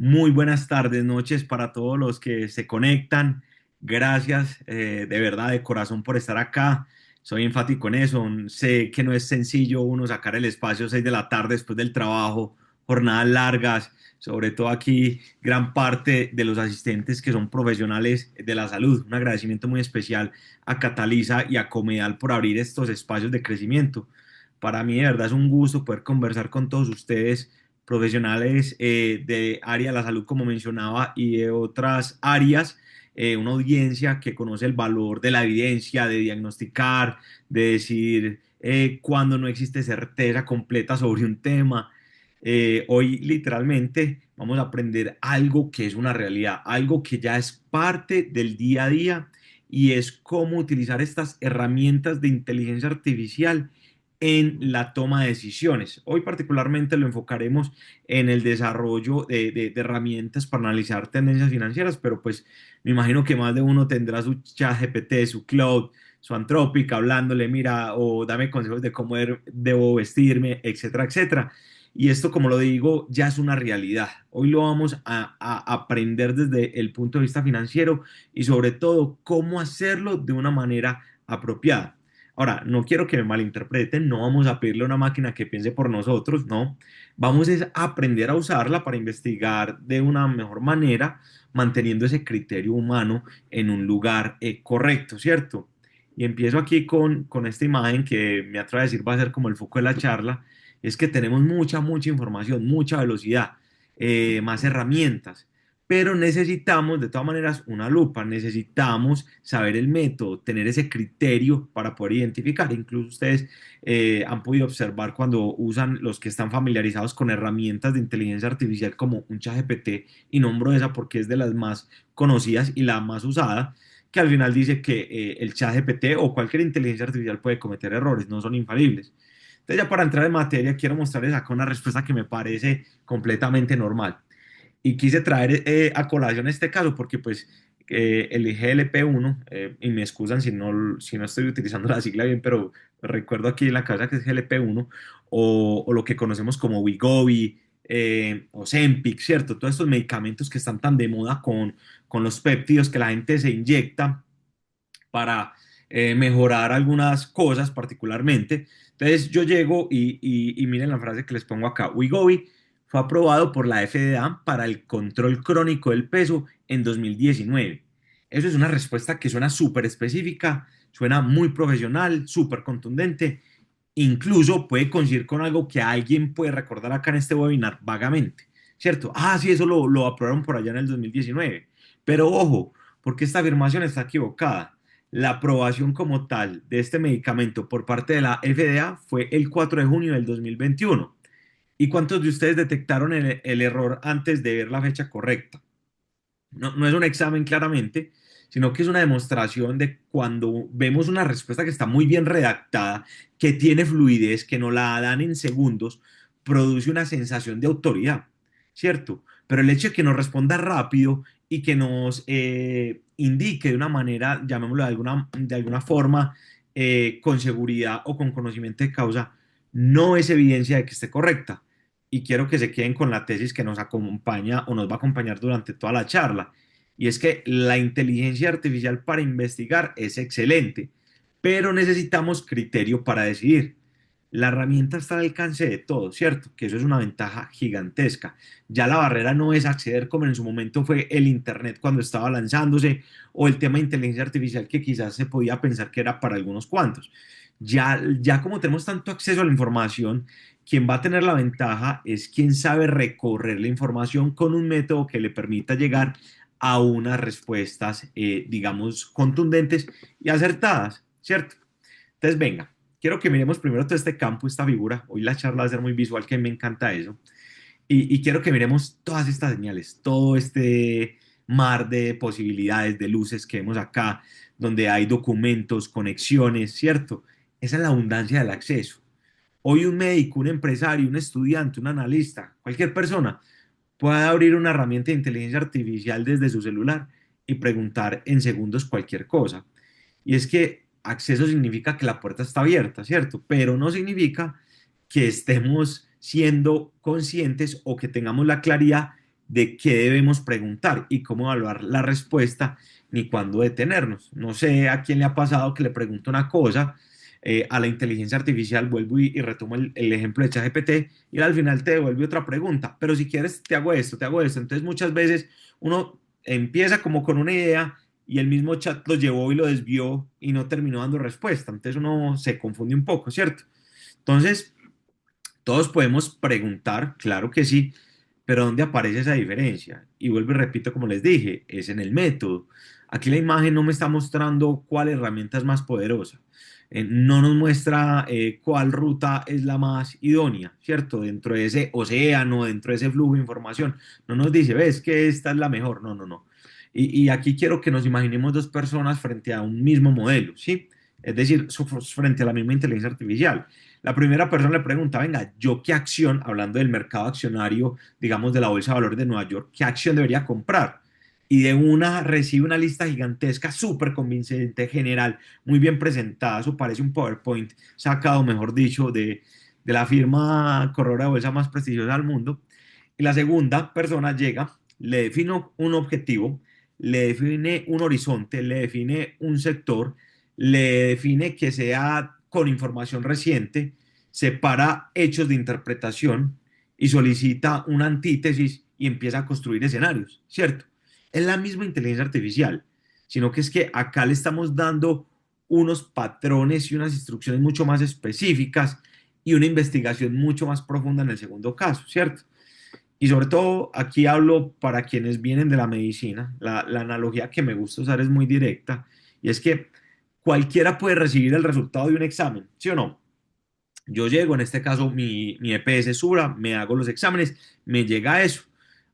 Muy buenas tardes, noches para todos los que se conectan. Gracias de verdad, de corazón por estar acá. Soy enfático en eso. Sé que no es sencillo uno sacar el espacio 6 de la tarde después del trabajo, jornadas largas, sobre todo aquí gran parte de los asistentes que son profesionales de la salud. Un agradecimiento muy especial a Cataliza y a Comedal por abrir estos espacios de crecimiento. Para mí de verdad es un gusto poder conversar con todos ustedes profesionales de área de la salud, como mencionaba, y de otras áreas, una audiencia que conoce el valor de la evidencia, de diagnosticar, de decir cuando no existe certeza completa sobre un tema. Hoy literalmente vamos a aprender algo que es una realidad, algo que ya es parte del día a día y es cómo utilizar estas herramientas de inteligencia artificial en la toma de decisiones. Hoy particularmente lo enfocaremos en el desarrollo de herramientas para analizar tendencias financieras, pero pues me imagino que más de uno tendrá su chat GPT, su Cloud, su Anthropic, hablándole, mira, o dame consejos de cómo debo vestirme, etcétera, etcétera. Y esto, como lo digo, ya es una realidad. Hoy lo vamos a aprender desde el punto de vista financiero y sobre todo cómo hacerlo de una manera apropiada. Ahora, no quiero que me malinterpreten, no vamos a pedirle a una máquina que piense por nosotros, no. Vamos a aprender a usarla para investigar de una mejor manera, manteniendo ese criterio humano en un lugar correcto, ¿cierto? Y empiezo aquí con esta imagen que me atrevo a decir va a ser como el foco de la charla, es que tenemos mucha información, mucha velocidad, más herramientas, pero necesitamos de todas maneras una lupa, necesitamos saber el método, tener ese criterio para poder identificar. Incluso ustedes han podido observar cuando usan los que están familiarizados con herramientas de inteligencia artificial como un ChatGPT, y nombro esa porque es de las más conocidas y la más usada, que al final dice que el ChatGPT o cualquier inteligencia artificial puede cometer errores, no son infalibles. Entonces ya para entrar en materia quiero mostrarles acá una respuesta que me parece completamente normal y quise traer a colación este caso porque pues el GLP-1, y me excusan si no estoy utilizando la sigla bien, pero recuerdo aquí en la cabeza que es GLP-1 o lo que conocemos como Wegovy, Ozempic, ¿cierto? Todos estos medicamentos que están tan de moda con los péptidos que la gente se inyecta para mejorar algunas cosas particularmente. Entonces yo llego y miren la frase que les pongo acá. Wegovy fue aprobado por la FDA para el control crónico del peso en 2019. Eso es una respuesta que suena súper específica, suena muy profesional, súper contundente. Incluso puede coincidir con algo que alguien puede recordar acá en este webinar vagamente, ¿cierto? Ah, sí, eso lo aprobaron por allá en el 2019. Pero ojo, porque esta afirmación está equivocada. La aprobación como tal de este medicamento por parte de la FDA fue el 4 de junio del 2021. ¿Y cuántos de ustedes detectaron el error antes de ver la fecha correcta? No es un examen claramente, sino que es una demostración de cuando vemos una respuesta que está muy bien redactada, que tiene fluidez, que nos la dan en segundos, produce una sensación de autoridad, ¿cierto? Pero el hecho de que nos responda rápido y que nos indique de una manera, llamémoslo de alguna forma, con seguridad o con conocimiento de causa, no es evidencia de que esté correcta. Y quiero que se queden con la tesis que nos acompaña o nos va a acompañar durante toda la charla. Y es que la inteligencia artificial para investigar es excelente, pero necesitamos criterio para decidir. La herramienta está al alcance de todos, ¿cierto? Que eso es una ventaja gigantesca. Ya la barrera no es acceder como en su momento fue el Internet cuando estaba lanzándose o el tema de inteligencia artificial que quizás se podía pensar que era para algunos cuantos. Ya como tenemos tanto acceso a la información, quien va a tener la ventaja es quien sabe recorrer la información con un método que le permita llegar a unas respuestas, digamos, contundentes y acertadas, ¿cierto? Entonces, venga, quiero que miremos primero todo este campo, esta figura. Hoy la charla va a ser muy visual, que me encanta eso. Y quiero que miremos todas estas señales, todo este mar de posibilidades, de luces que vemos acá, donde hay documentos, conexiones, ¿cierto? Esa es la abundancia del acceso. Hoy un médico, un empresario, un estudiante, un analista, cualquier persona puede abrir una herramienta de inteligencia artificial desde su celular y preguntar en segundos cualquier cosa. Y es que acceso significa que la puerta está abierta, ¿cierto? Pero no significa que estemos siendo conscientes o que tengamos la claridad de qué debemos preguntar y cómo evaluar la respuesta, ni cuándo detenernos. No sé a quién le ha pasado que le pregunto una cosa a la inteligencia artificial, vuelvo y retomo el ejemplo de ChatGPT y al final te devuelve otra pregunta, pero si quieres te hago esto, te hago esto. Entonces muchas veces uno empieza como con una idea y el mismo chat lo llevó y lo desvió y no terminó dando respuesta. Entonces uno se confunde un poco, ¿cierto? Entonces, todos podemos preguntar, claro que sí, pero ¿dónde aparece esa diferencia? Y vuelvo y repito, como les dije, es en el método. Aquí la imagen no me está mostrando cuál herramienta es más poderosa. No nos muestra cuál ruta es la más idónea, ¿cierto? Dentro de ese océano, dentro de ese flujo de información. No nos dice, ves que esta es la mejor. No, no, no. Y aquí quiero que nos imaginemos dos personas frente a un mismo modelo, ¿sí? Es decir, frente a la misma inteligencia artificial. La primera persona le pregunta, venga, ¿yo qué acción, hablando del mercado accionario, digamos, de la Bolsa de Valores de Nueva York, qué acción debería comprar? Y de una recibe una lista gigantesca, súper convincente, general, muy bien presentada. Eso parece un PowerPoint sacado, mejor dicho, de la firma corredora de bolsa más prestigiosa del mundo. Y la segunda persona llega, le define un objetivo, le define un horizonte, le define un sector, le define que sea con información reciente, separa hechos de interpretación y solicita una antítesis y empieza a construir escenarios, ¿cierto? Es la misma inteligencia artificial, sino que es que acá le estamos dando unos patrones y unas instrucciones mucho más específicas y una investigación mucho más profunda en el segundo caso, ¿cierto? Y sobre todo aquí hablo para quienes vienen de la medicina. La analogía que me gusta usar es muy directa y es que cualquiera puede recibir el resultado de un examen, ¿sí o no? Yo llego, en este caso mi EPS Sura, me hago los exámenes, me llega eso.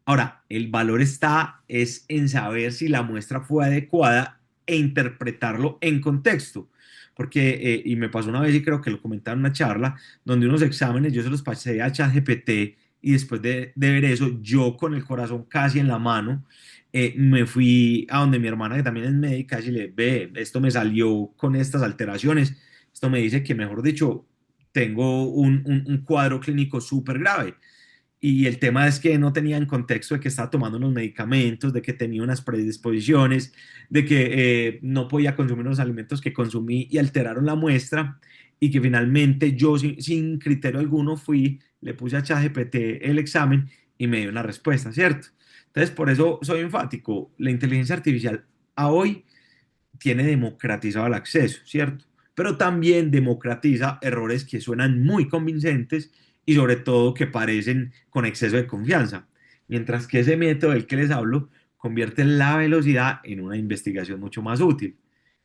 Ahora, el valor está es en saber si la muestra fue adecuada e interpretarlo en contexto. Porque, y me pasó una vez y creo que lo comentaba en una charla, donde unos exámenes yo se los pasé a ChatGPT y después de ver eso, yo con el corazón casi en la mano, me fui a donde mi hermana, que también es médica, y le ve, esto me salió con estas alteraciones, esto me dice que, mejor dicho, tengo un cuadro clínico súper grave. Y el tema es que no tenía en contexto de que estaba tomando unos medicamentos, de que tenía unas predisposiciones, de que no podía consumir los alimentos que consumí y alteraron la muestra y que finalmente yo sin criterio alguno fui, le puse a ChatGPT el examen y me dio una respuesta, ¿cierto? Entonces, por eso soy enfático. La inteligencia artificial a hoy tiene democratizado el acceso, ¿cierto? Pero también democratiza errores que suenan muy convincentes y sobre todo que parecen con exceso de confianza. Mientras que ese método del que les hablo convierte la velocidad en una investigación mucho más útil.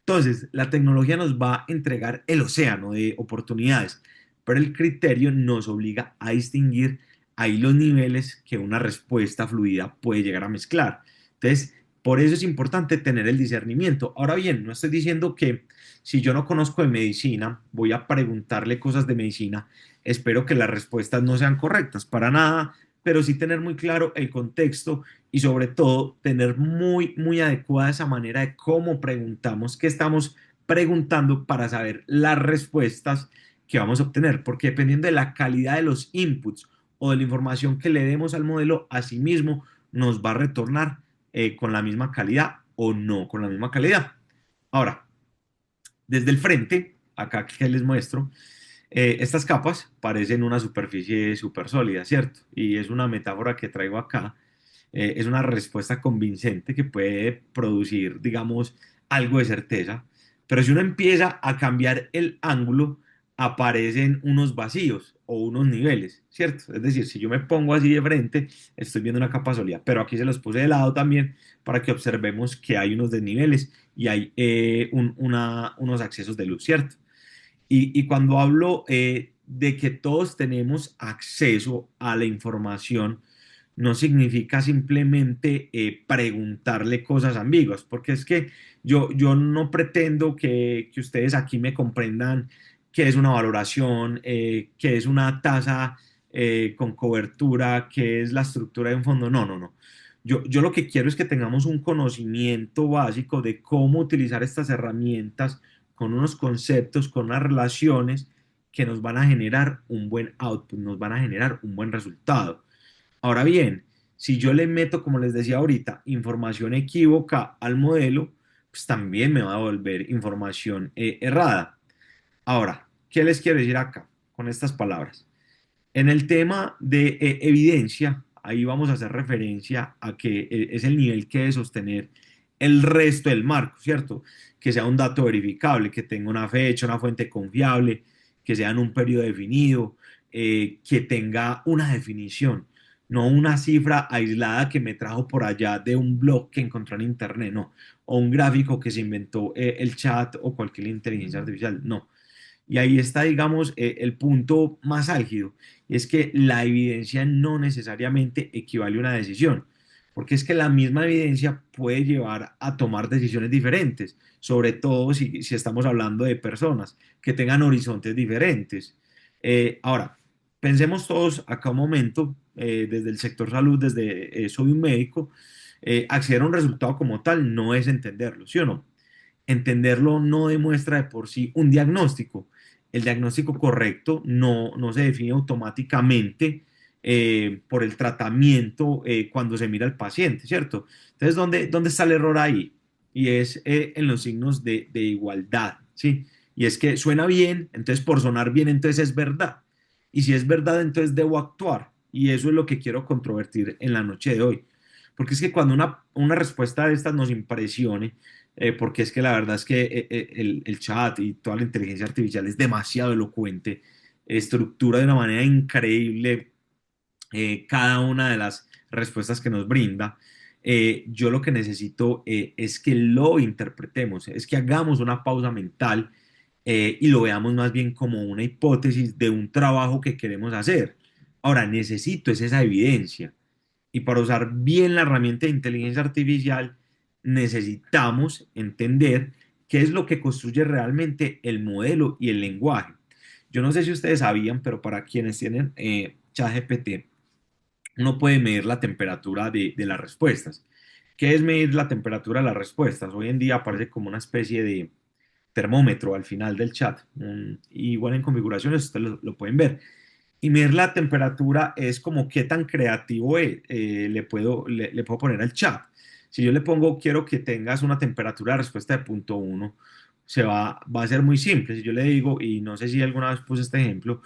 Entonces, la tecnología nos va a entregar el océano de oportunidades, pero el criterio nos obliga a distinguir ahí los niveles que una respuesta fluida puede llegar a mezclar. Entonces, por eso es importante tener el discernimiento. Ahora bien, no estoy diciendo que si yo no conozco de medicina, voy a preguntarle cosas de medicina, espero que las respuestas no sean correctas, para nada, pero sí tener muy claro el contexto y sobre todo tener muy, muy adecuada esa manera de cómo preguntamos, qué estamos preguntando para saber las respuestas que vamos a obtener, porque dependiendo de la calidad de los inputs o de la información que le demos al modelo, asimismo nos va a retornar con la misma calidad o no con la misma calidad. Ahora, desde el frente, acá que les muestro, estas capas parecen una superficie súper sólida, ¿cierto? Y es una metáfora que traigo acá. Es una respuesta convincente que puede producir, digamos, algo de certeza. Pero si uno empieza a cambiar el ángulo, aparecen unos vacíos o unos niveles, ¿cierto? Es decir, si yo me pongo así de frente, estoy viendo una capa sólida, pero aquí se los puse de lado también para que observemos que hay unos desniveles y hay unos accesos de luz, ¿cierto? Y cuando hablo de que todos tenemos acceso a la información, no significa simplemente preguntarle cosas ambiguas, porque es que yo no pretendo que ustedes aquí me comprendan qué es una valoración, qué es una tasa con cobertura, qué es la estructura de un fondo. No, no, no. Yo lo que quiero es que tengamos un conocimiento básico de cómo utilizar estas herramientas con unos conceptos, con unas relaciones que nos van a generar un buen output, nos van a generar un buen resultado. Ahora bien, Si yo le meto, como les decía ahorita, información equívoca al modelo, pues también me va a devolver información errada. Ahora, ¿qué les quiero decir acá con estas palabras? En el tema de evidencia, ahí vamos a hacer referencia a que es el nivel que debe sostener el resto del marco, ¿cierto? Que sea un dato verificable, que tenga una fecha, una fuente confiable, que sea en un periodo definido, que tenga una definición, no una cifra aislada que me trajo por allá de un blog que encontró en internet, no, o un gráfico que se inventó el chat o cualquier inteligencia artificial, no. Y ahí está, digamos, el punto más álgido, y es que la evidencia no necesariamente equivale a una decisión, porque es que la misma evidencia puede llevar a tomar decisiones diferentes, sobre todo si estamos hablando de personas que tengan horizontes diferentes. Ahora, pensemos todos acá un momento, desde el sector salud, desde soy un médico, acceder a un resultado como tal no es entenderlo, ¿sí o no? Entenderlo no demuestra de por sí un diagnóstico. El diagnóstico correcto no se define automáticamente por el tratamiento cuando se mira al paciente, ¿cierto? Entonces, ¿dónde está el error ahí? Y es en los signos de igualdad, ¿sí? Y es que suena bien, entonces por sonar bien, entonces es verdad. Y si es verdad, entonces debo actuar. Y eso es lo que quiero controvertir en la noche de hoy. Porque es que cuando una respuesta de estas nos impresione, porque es que la verdad es que el chat y toda la inteligencia artificial es demasiado elocuente, estructura de una manera increíble cada una de las respuestas que nos brinda. Yo lo que necesito es que lo interpretemos, es que hagamos una pausa mental y lo veamos más bien como una hipótesis de un trabajo que queremos hacer. Ahora, necesito es esa evidencia. Y para usar bien la herramienta de inteligencia artificial, necesitamos entender qué es lo que construye realmente el modelo y el lenguaje. Yo no sé si ustedes sabían, pero para quienes tienen ChatGPT, uno puede medir la temperatura de las respuestas. ¿Qué es medir la temperatura de las respuestas? Hoy en día aparece como una especie de termómetro al final del chat. Igual en configuraciones ustedes lo pueden ver. Y medir la temperatura es como qué tan creativo le puedo poner al chat. Si yo le pongo, quiero que tengas una temperatura de respuesta de punto uno, va a ser muy simple. Si yo le digo, y no sé si alguna vez puse este ejemplo,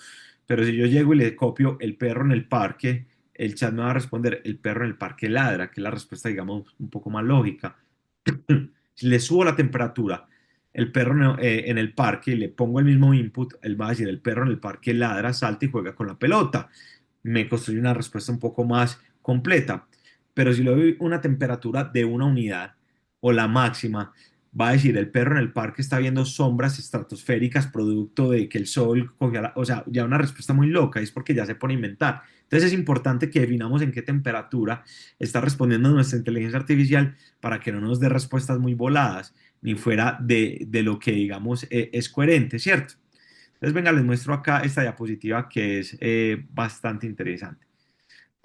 pero si yo llego y le copio el perro en el parque, el chat me va a responder, el perro en el parque ladra, que es la respuesta, digamos, un poco más lógica. Si le subo la temperatura, el perro en el parque y le pongo el mismo input, él va a decir, el perro en el parque ladra, salta y juega con la pelota. Me construye una respuesta un poco más completa. Pero si le doy una temperatura de una unidad o la máxima, va a decir, el perro en el parque está viendo sombras estratosféricas producto de que el sol cogió o sea, ya una respuesta muy loca, es porque ya se pone a inventar. Entonces es importante que definamos en qué temperatura está respondiendo nuestra inteligencia artificial para que no nos dé respuestas muy voladas ni fuera de lo que digamos es coherente, ¿cierto? Entonces, venga, les muestro acá esta diapositiva que es bastante interesante.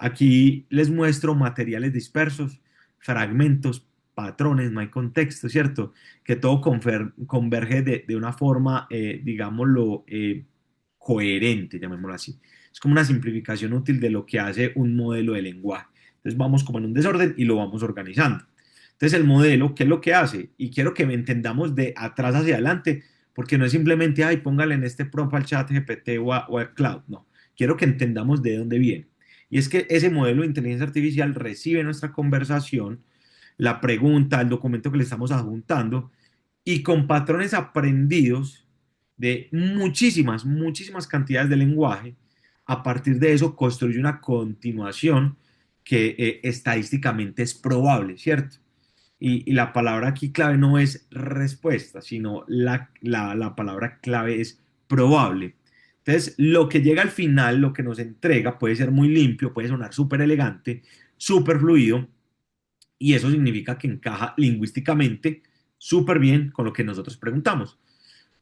Aquí les muestro materiales dispersos, fragmentos, patrones, no hay contexto, ¿cierto? Que todo converge de una forma, digámoslo, coherente, llamémoslo así. Es como una simplificación útil de lo que hace un modelo de lenguaje. Entonces vamos como en un desorden y lo vamos organizando. Entonces el modelo, ¿qué es lo que hace? Y quiero que me entendamos de atrás hacia adelante, porque no es simplemente, ay, póngale en este prompt al chat GPT o a Cloud, no. Quiero que entendamos de dónde viene. Y es que ese modelo de inteligencia artificial recibe nuestra conversación, la pregunta, el documento que le estamos adjuntando, y con patrones aprendidos de muchísimas cantidades de lenguaje, a partir de eso construye una continuación que estadísticamente es probable, ¿cierto? Y la palabra aquí clave no es respuesta, sino la palabra clave es probable. Entonces, lo que llega al final, lo que nos entrega, puede ser muy limpio, puede sonar súper elegante, súper fluido, y eso significa que encaja lingüísticamente súper bien con lo que nosotros preguntamos,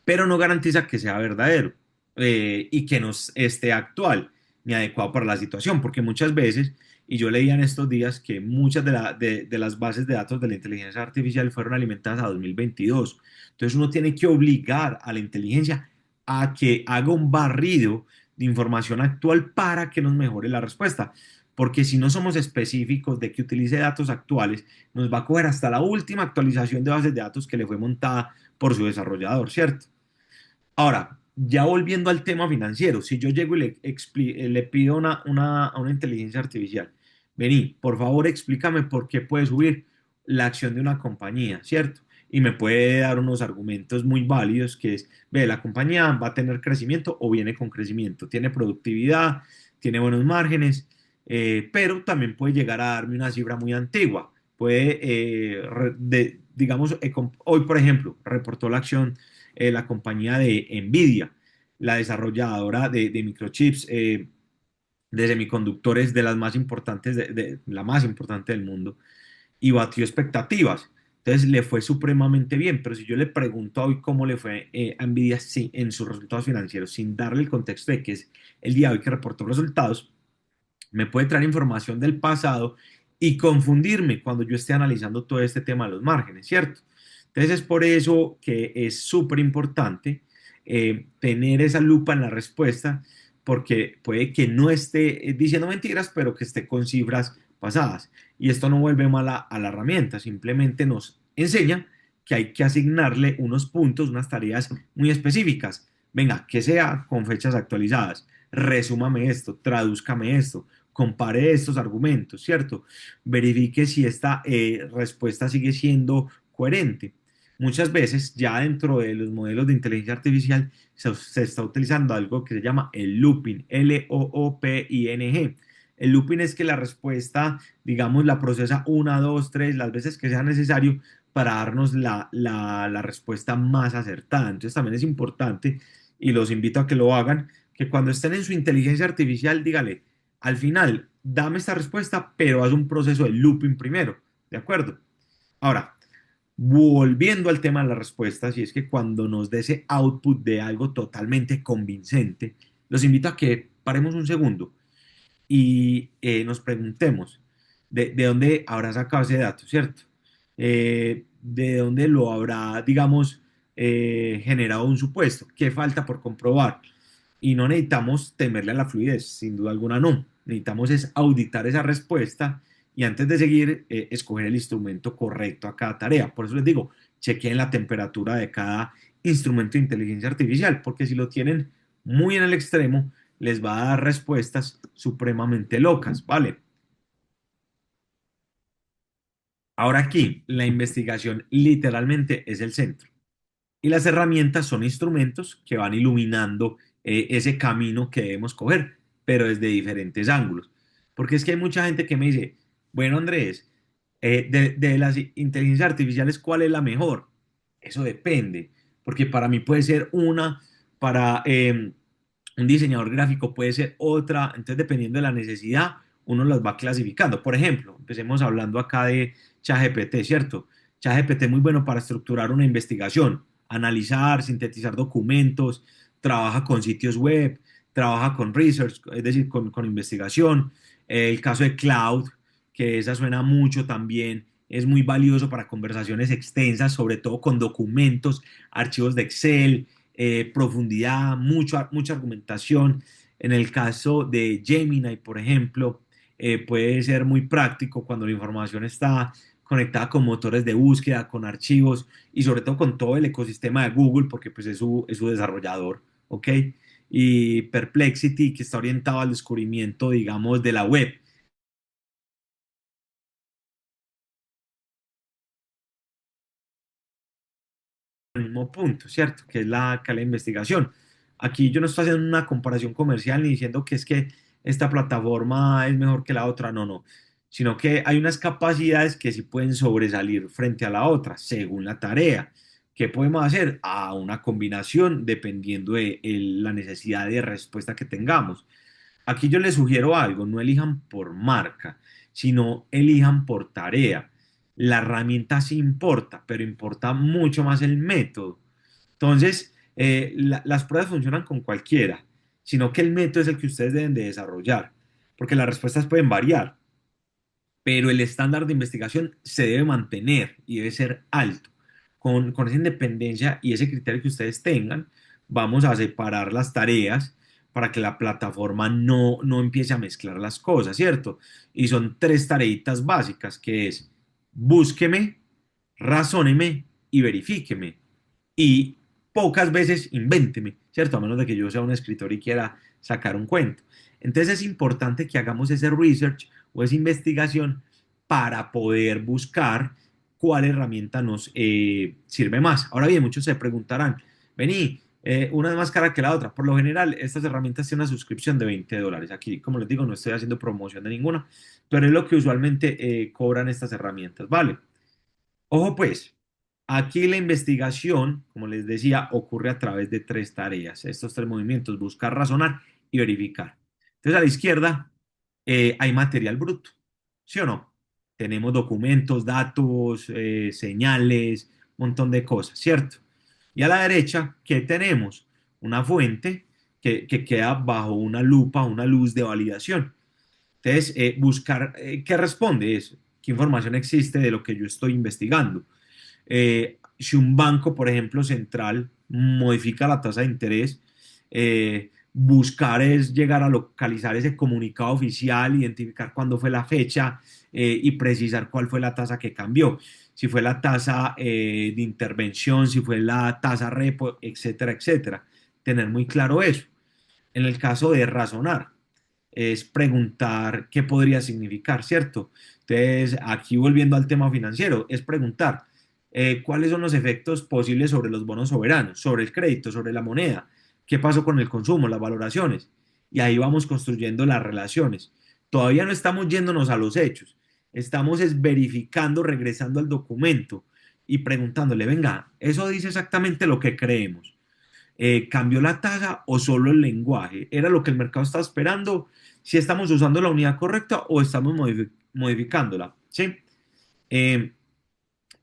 pero no garantiza que sea verdadero y que nos esté actual ni adecuado para la situación, porque muchas veces, y yo leía en estos días que muchas de las bases de datos de la inteligencia artificial fueron alimentadas a 2022. Entonces uno tiene que obligar a la inteligencia a que haga un barrido de información actual para que nos mejore la respuesta. porque si no somos específicos de que utilice datos actuales, nos va a coger hasta la última actualización de bases de datos que le fue montada por su desarrollador, ¿cierto? Ahora, ya volviendo al tema financiero, si yo llego y le pido a una inteligencia artificial, vení, por favor explícame por qué puede subir la acción de una compañía, ¿cierto? Y me puede dar unos argumentos muy válidos que es, ve, la compañía va a tener crecimiento o viene con crecimiento, tiene productividad, tiene buenos márgenes, pero también puede llegar a darme una cifra muy antigua. Puede, digamos, hoy, por ejemplo, reportó la acción la compañía de Nvidia, la desarrolladora de microchips, de semiconductores de las más importantes, la más importante del mundo, y batió expectativas. Entonces le fue supremamente bien, pero si yo le pregunto hoy cómo le fue a Nvidia en sus resultados financieros, sin darle el contexto de que es el día de hoy que reportó resultados, me puede traer información del pasado y confundirme cuando yo esté analizando todo este tema de los márgenes, ¿cierto? Entonces es por eso que es súper importante tener esa lupa en la respuesta, porque puede que no esté diciendo mentiras, pero que esté con cifras pasadas. Y esto no vuelve mala a la herramienta, simplemente nos enseña que hay que asignarle unos puntos, unas tareas muy específicas. Venga, que sea con fechas actualizadas. Resúmame esto, tradúzcame esto, compare estos argumentos, ¿cierto? Verifique si esta respuesta sigue siendo coherente. Muchas veces ya dentro de los modelos de inteligencia artificial se está utilizando algo que se llama el looping, Looping. El looping es que la respuesta, digamos, la procesa una, dos, tres, las veces que sea necesario para darnos la respuesta más acertada. Entonces también es importante, y los invito a que lo hagan, que cuando estén en su inteligencia artificial, dígale, al final, dame esta respuesta, pero haz un proceso de looping primero, ¿de acuerdo? Ahora, volviendo al tema de las respuestas, y es que cuando nos dé ese output de algo totalmente convincente, los invito a que paremos un segundo y nos preguntemos de dónde habrá sacado ese dato, ¿cierto? De dónde lo habrá, digamos, generado un supuesto, qué falta por comprobar. Y no necesitamos temerle a la fluidez, sin duda alguna no. Necesitamos es auditar esa respuesta y antes de seguir, escoger el instrumento correcto a cada tarea. Por eso les digo, chequeen la temperatura de cada instrumento de inteligencia artificial, porque si lo tienen muy en el extremo, les va a dar respuestas supremamente locas, ¿vale? Ahora aquí, la investigación literalmente es el centro. Y las herramientas son instrumentos que van iluminando ese camino que debemos coger, pero desde diferentes ángulos. Porque es que hay mucha gente que me dice, bueno, Andrés, de las inteligencias artificiales, ¿cuál es la mejor? Eso depende, porque para mí puede ser una, para un diseñador gráfico puede ser otra, entonces dependiendo de la necesidad, uno las va clasificando. Por ejemplo, empecemos hablando acá de ChatGPT, ¿cierto? ChatGPT es muy bueno para estructurar una investigación, analizar, sintetizar documentos, trabaja con sitios web, trabaja con research, es decir, con investigación. El caso de Cloud, que esa suena mucho también, es muy valioso para conversaciones extensas, sobre todo con documentos, archivos de Excel, profundidad, mucha argumentación. En el caso de Gemini, por ejemplo, puede ser muy práctico cuando la información está conectada con motores de búsqueda, con archivos y sobre todo con todo el ecosistema de Google, porque pues es su desarrollador, ¿ok? Y Perplexity, que está orientado al descubrimiento, digamos, de la web. El mismo punto, ¿cierto? Que es la investigación. Aquí yo no estoy haciendo una comparación comercial ni diciendo que es que esta plataforma es mejor que la otra, no, no, sino que hay unas capacidades que sí pueden sobresalir frente a la otra, según la tarea. ¿Qué podemos hacer? Una combinación dependiendo de la necesidad de respuesta que tengamos. Aquí yo les sugiero algo, no elijan por marca, sino elijan por tarea. La herramienta sí importa, pero importa mucho más el método. Entonces, las pruebas funcionan con cualquiera, sino que el método es el que ustedes deben de desarrollar, porque las respuestas pueden variar, pero el estándar de investigación se debe mantener y debe ser alto. Con esa independencia y ese criterio que ustedes tengan, vamos a separar las tareas para que la plataforma no empiece a mezclar las cosas, ¿cierto? Y son tres tareitas básicas, que es búsqueme, razóneme y verifíqueme. Y pocas veces invénteme, ¿cierto? A menos de que yo sea un escritor y quiera sacar un cuento. Entonces es importante que hagamos ese research o esa investigación para poder buscar cuál herramienta nos sirve más. Ahora bien, muchos se preguntarán, vení, una es más cara que la otra. Por lo general, estas herramientas tienen una suscripción de $20. Aquí, como les digo, no estoy haciendo promoción de ninguna, pero es lo que usualmente cobran estas herramientas, ¿vale? Ojo pues, aquí la investigación, como les decía, ocurre a través de tres tareas, estos tres movimientos: buscar, razonar y verificar. Entonces a la izquierda hay material bruto, ¿sí o no? Tenemos documentos, datos, señales, un montón de cosas, ¿cierto? Y a la derecha, ¿qué tenemos? Una fuente que queda bajo una lupa, una luz de validación. Entonces, buscar qué responde eso, qué información existe de lo que yo estoy investigando. Si un banco, por ejemplo, central, modifica la tasa de interés, buscar es llegar a localizar ese comunicado oficial, identificar cuándo fue la fecha y precisar cuál fue la tasa que cambió, si fue la tasa de intervención, si fue la tasa repo, etcétera, etcétera. Tener muy claro eso. En el caso de razonar, es preguntar qué podría significar, ¿cierto? Entonces, aquí volviendo al tema financiero, es preguntar cuáles son los efectos posibles sobre los bonos soberanos, sobre el crédito, sobre la moneda, qué pasó con el consumo, las valoraciones. Y ahí vamos construyendo las relaciones. Todavía no estamos yéndonos a los hechos, estamos es verificando, regresando al documento y preguntándole, venga, ¿eso dice exactamente lo que creemos? ¿Cambió la tasa o solo el lenguaje? ¿Era lo que el mercado estaba esperando? ¿Si estamos usando la unidad correcta o estamos modificándola? ¿Sí? Eh,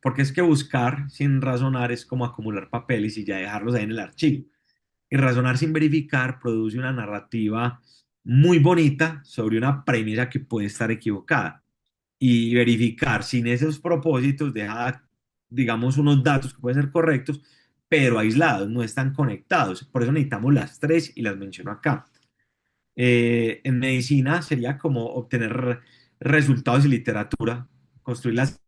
Porque es que buscar sin razonar es como acumular papeles y ya dejarlos ahí en el archivo. Y razonar sin verificar produce una narrativa muy bonita sobre una premisa que puede estar equivocada. Y verificar sin esos propósitos deja, digamos, unos datos que pueden ser correctos, pero aislados, no están conectados. Por eso necesitamos las tres y las menciono acá. En medicina sería como obtener resultados y literatura, construirlas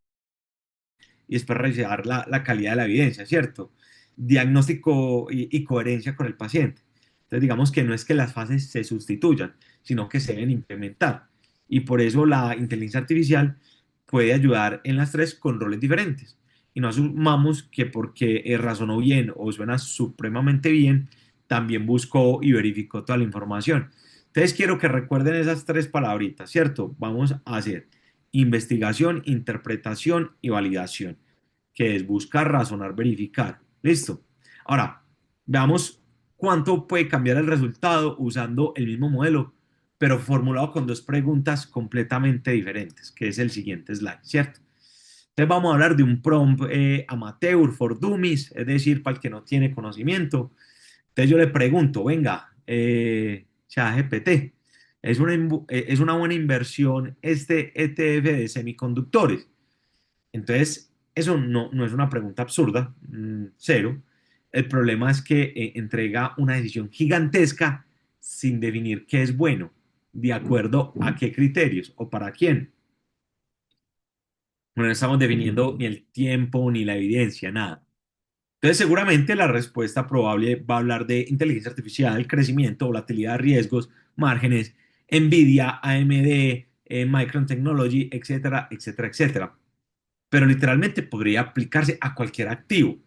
y después revisar la calidad de la evidencia, ¿cierto? Diagnóstico y coherencia con el paciente. Entonces, digamos que no es que las fases se sustituyan, sino que se deben implementar. Y por eso la inteligencia artificial puede ayudar en las tres con roles diferentes. Y no asumamos que porque razonó bien o suena supremamente bien, también buscó y verificó toda la información. Entonces quiero que recuerden esas tres palabritas, ¿cierto? Vamos a hacer investigación, interpretación y validación, que es buscar, razonar, verificar. ¿Listo? Ahora, veamos cuánto puede cambiar el resultado usando el mismo modelo, pero formulado con dos preguntas completamente diferentes, que es el siguiente slide, ¿cierto? Entonces vamos a hablar de un prompt amateur for dummies, es decir, para el que no tiene conocimiento. Entonces yo le pregunto, venga, ChatGPT, es una buena inversión este ETF de semiconductores. Entonces, eso no es una pregunta absurda, cero. El problema es que entrega una decisión gigantesca sin definir qué es bueno, de acuerdo a qué criterios o para quién. No estamos definiendo ni el tiempo ni la evidencia, nada. Entonces, seguramente la respuesta probable va a hablar de inteligencia artificial, crecimiento, volatilidad, riesgos, márgenes, Nvidia, AMD, Micron Technology, etcétera, etcétera, etcétera. Pero literalmente podría aplicarse a cualquier activo.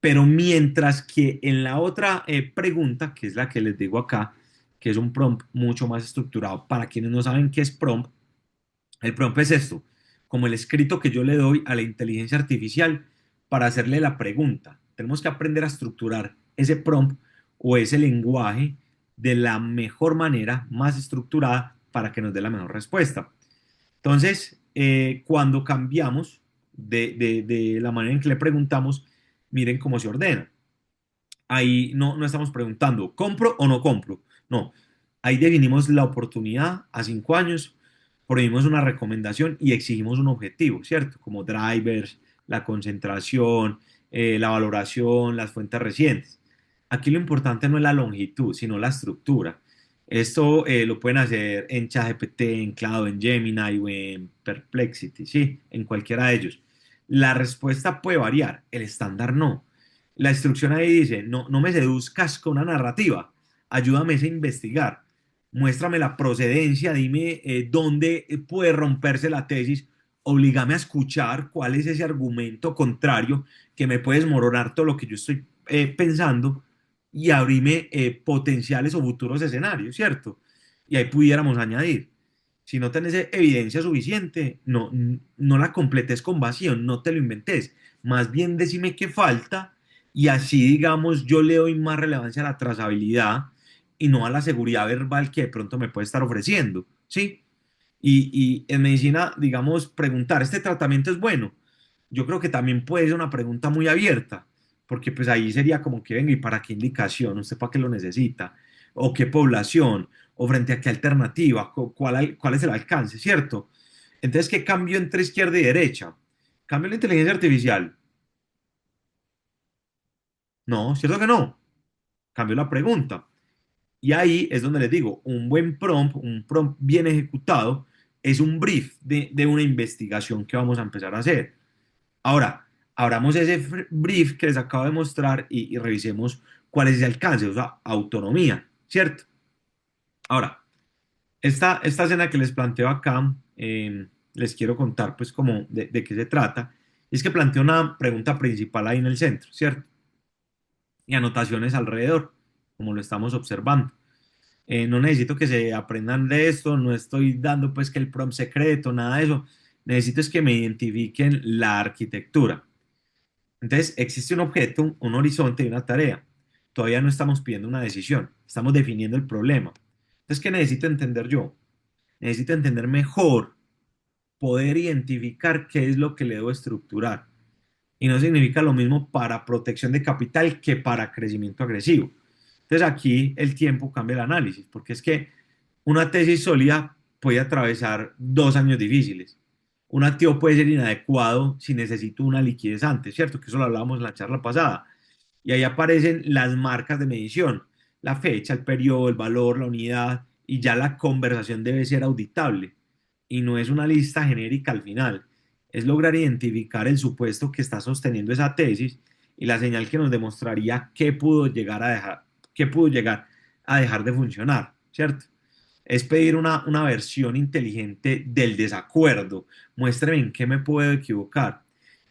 Pero mientras que en la otra pregunta, que es la que les digo acá, que es un prompt mucho más estructurado, para quienes no saben qué es prompt, el prompt es esto, como el escrito que yo le doy a la inteligencia artificial para hacerle la pregunta. Tenemos que aprender a estructurar ese prompt o ese lenguaje de la mejor manera, más estructurada, para que nos dé la mejor respuesta. Entonces, cuando cambiamos de la manera en que le preguntamos, miren cómo se ordena. Ahí no estamos preguntando, ¿compro o no compro? No, ahí definimos la oportunidad a 5 años, prohibimos una recomendación y exigimos un objetivo, ¿cierto? Como drivers, la concentración, la valoración, las fuentes recientes. Aquí lo importante no es la longitud, sino la estructura. Esto lo pueden hacer en ChatGPT, en Cloud, en Gemini o en Perplexity, ¿sí? En cualquiera de ellos. La respuesta puede variar, el estándar no. La instrucción ahí dice, no, no me seduzcas con una narrativa, ayúdame a investigar, muéstrame la procedencia, dime dónde puede romperse la tesis, obligame a escuchar cuál es ese argumento contrario que me puede desmoronar todo lo que yo estoy pensando y abrime potenciales o futuros escenarios, ¿cierto? Y ahí pudiéramos añadir, si no tenés evidencia suficiente, no, no la completes con vacío, no te lo inventes, más bien decime qué falta y así, digamos, yo le doy más relevancia a la trazabilidad y no a la seguridad verbal que de pronto me puede estar ofreciendo, ¿sí? Y en medicina, digamos, preguntar, ¿este tratamiento es bueno? Yo creo que también puede ser una pregunta muy abierta, porque pues ahí sería como que venga, ¿y para qué indicación? ¿Usted para qué lo necesita? ¿O qué población? ¿O frente a qué alternativa? ¿Cuál es el alcance? ¿Cierto? Entonces, ¿qué cambio entre izquierda y derecha? ¿Cambio la inteligencia artificial? No, ¿cierto que no? Cambio la pregunta. Y ahí es donde les digo, un prompt bien ejecutado, es un brief de una investigación que vamos a empezar a hacer. Ahora, abramos ese brief que les acabo de mostrar y revisemos cuál es el alcance, o sea, autonomía, ¿cierto? Ahora, esta escena que les planteo acá, les quiero contar pues como de qué se trata. Es que planteo una pregunta principal ahí en el centro, ¿cierto? Y anotaciones alrededor, como lo estamos observando. No necesito que se aprendan de esto, no estoy dando pues que el prompt secreto, nada de eso. Necesito es que me identifiquen la arquitectura. Entonces, existe un objeto, un horizonte y una tarea. Todavía no estamos pidiendo una decisión, estamos definiendo el problema. Entonces, ¿qué necesito entender yo? Necesito entender mejor, poder identificar qué es lo que le debo estructurar. Y no significa lo mismo para protección de capital que para crecimiento agresivo. Entonces, aquí el tiempo cambia el análisis, porque es que una tesis sólida puede atravesar 2 años difíciles. Un activo puede ser inadecuado si necesito una liquidez antes, ¿cierto? Que eso lo hablábamos en la charla pasada. Y ahí aparecen las marcas de medición, la fecha, el periodo, el valor, la unidad, y ya la conversación debe ser auditable. Y no es una lista genérica al final, es lograr identificar el supuesto que está sosteniendo esa tesis y la señal que nos demostraría qué pudo llegar a dejar de funcionar, ¿cierto? Es pedir una versión inteligente del desacuerdo. Muéstrame en qué me puedo equivocar.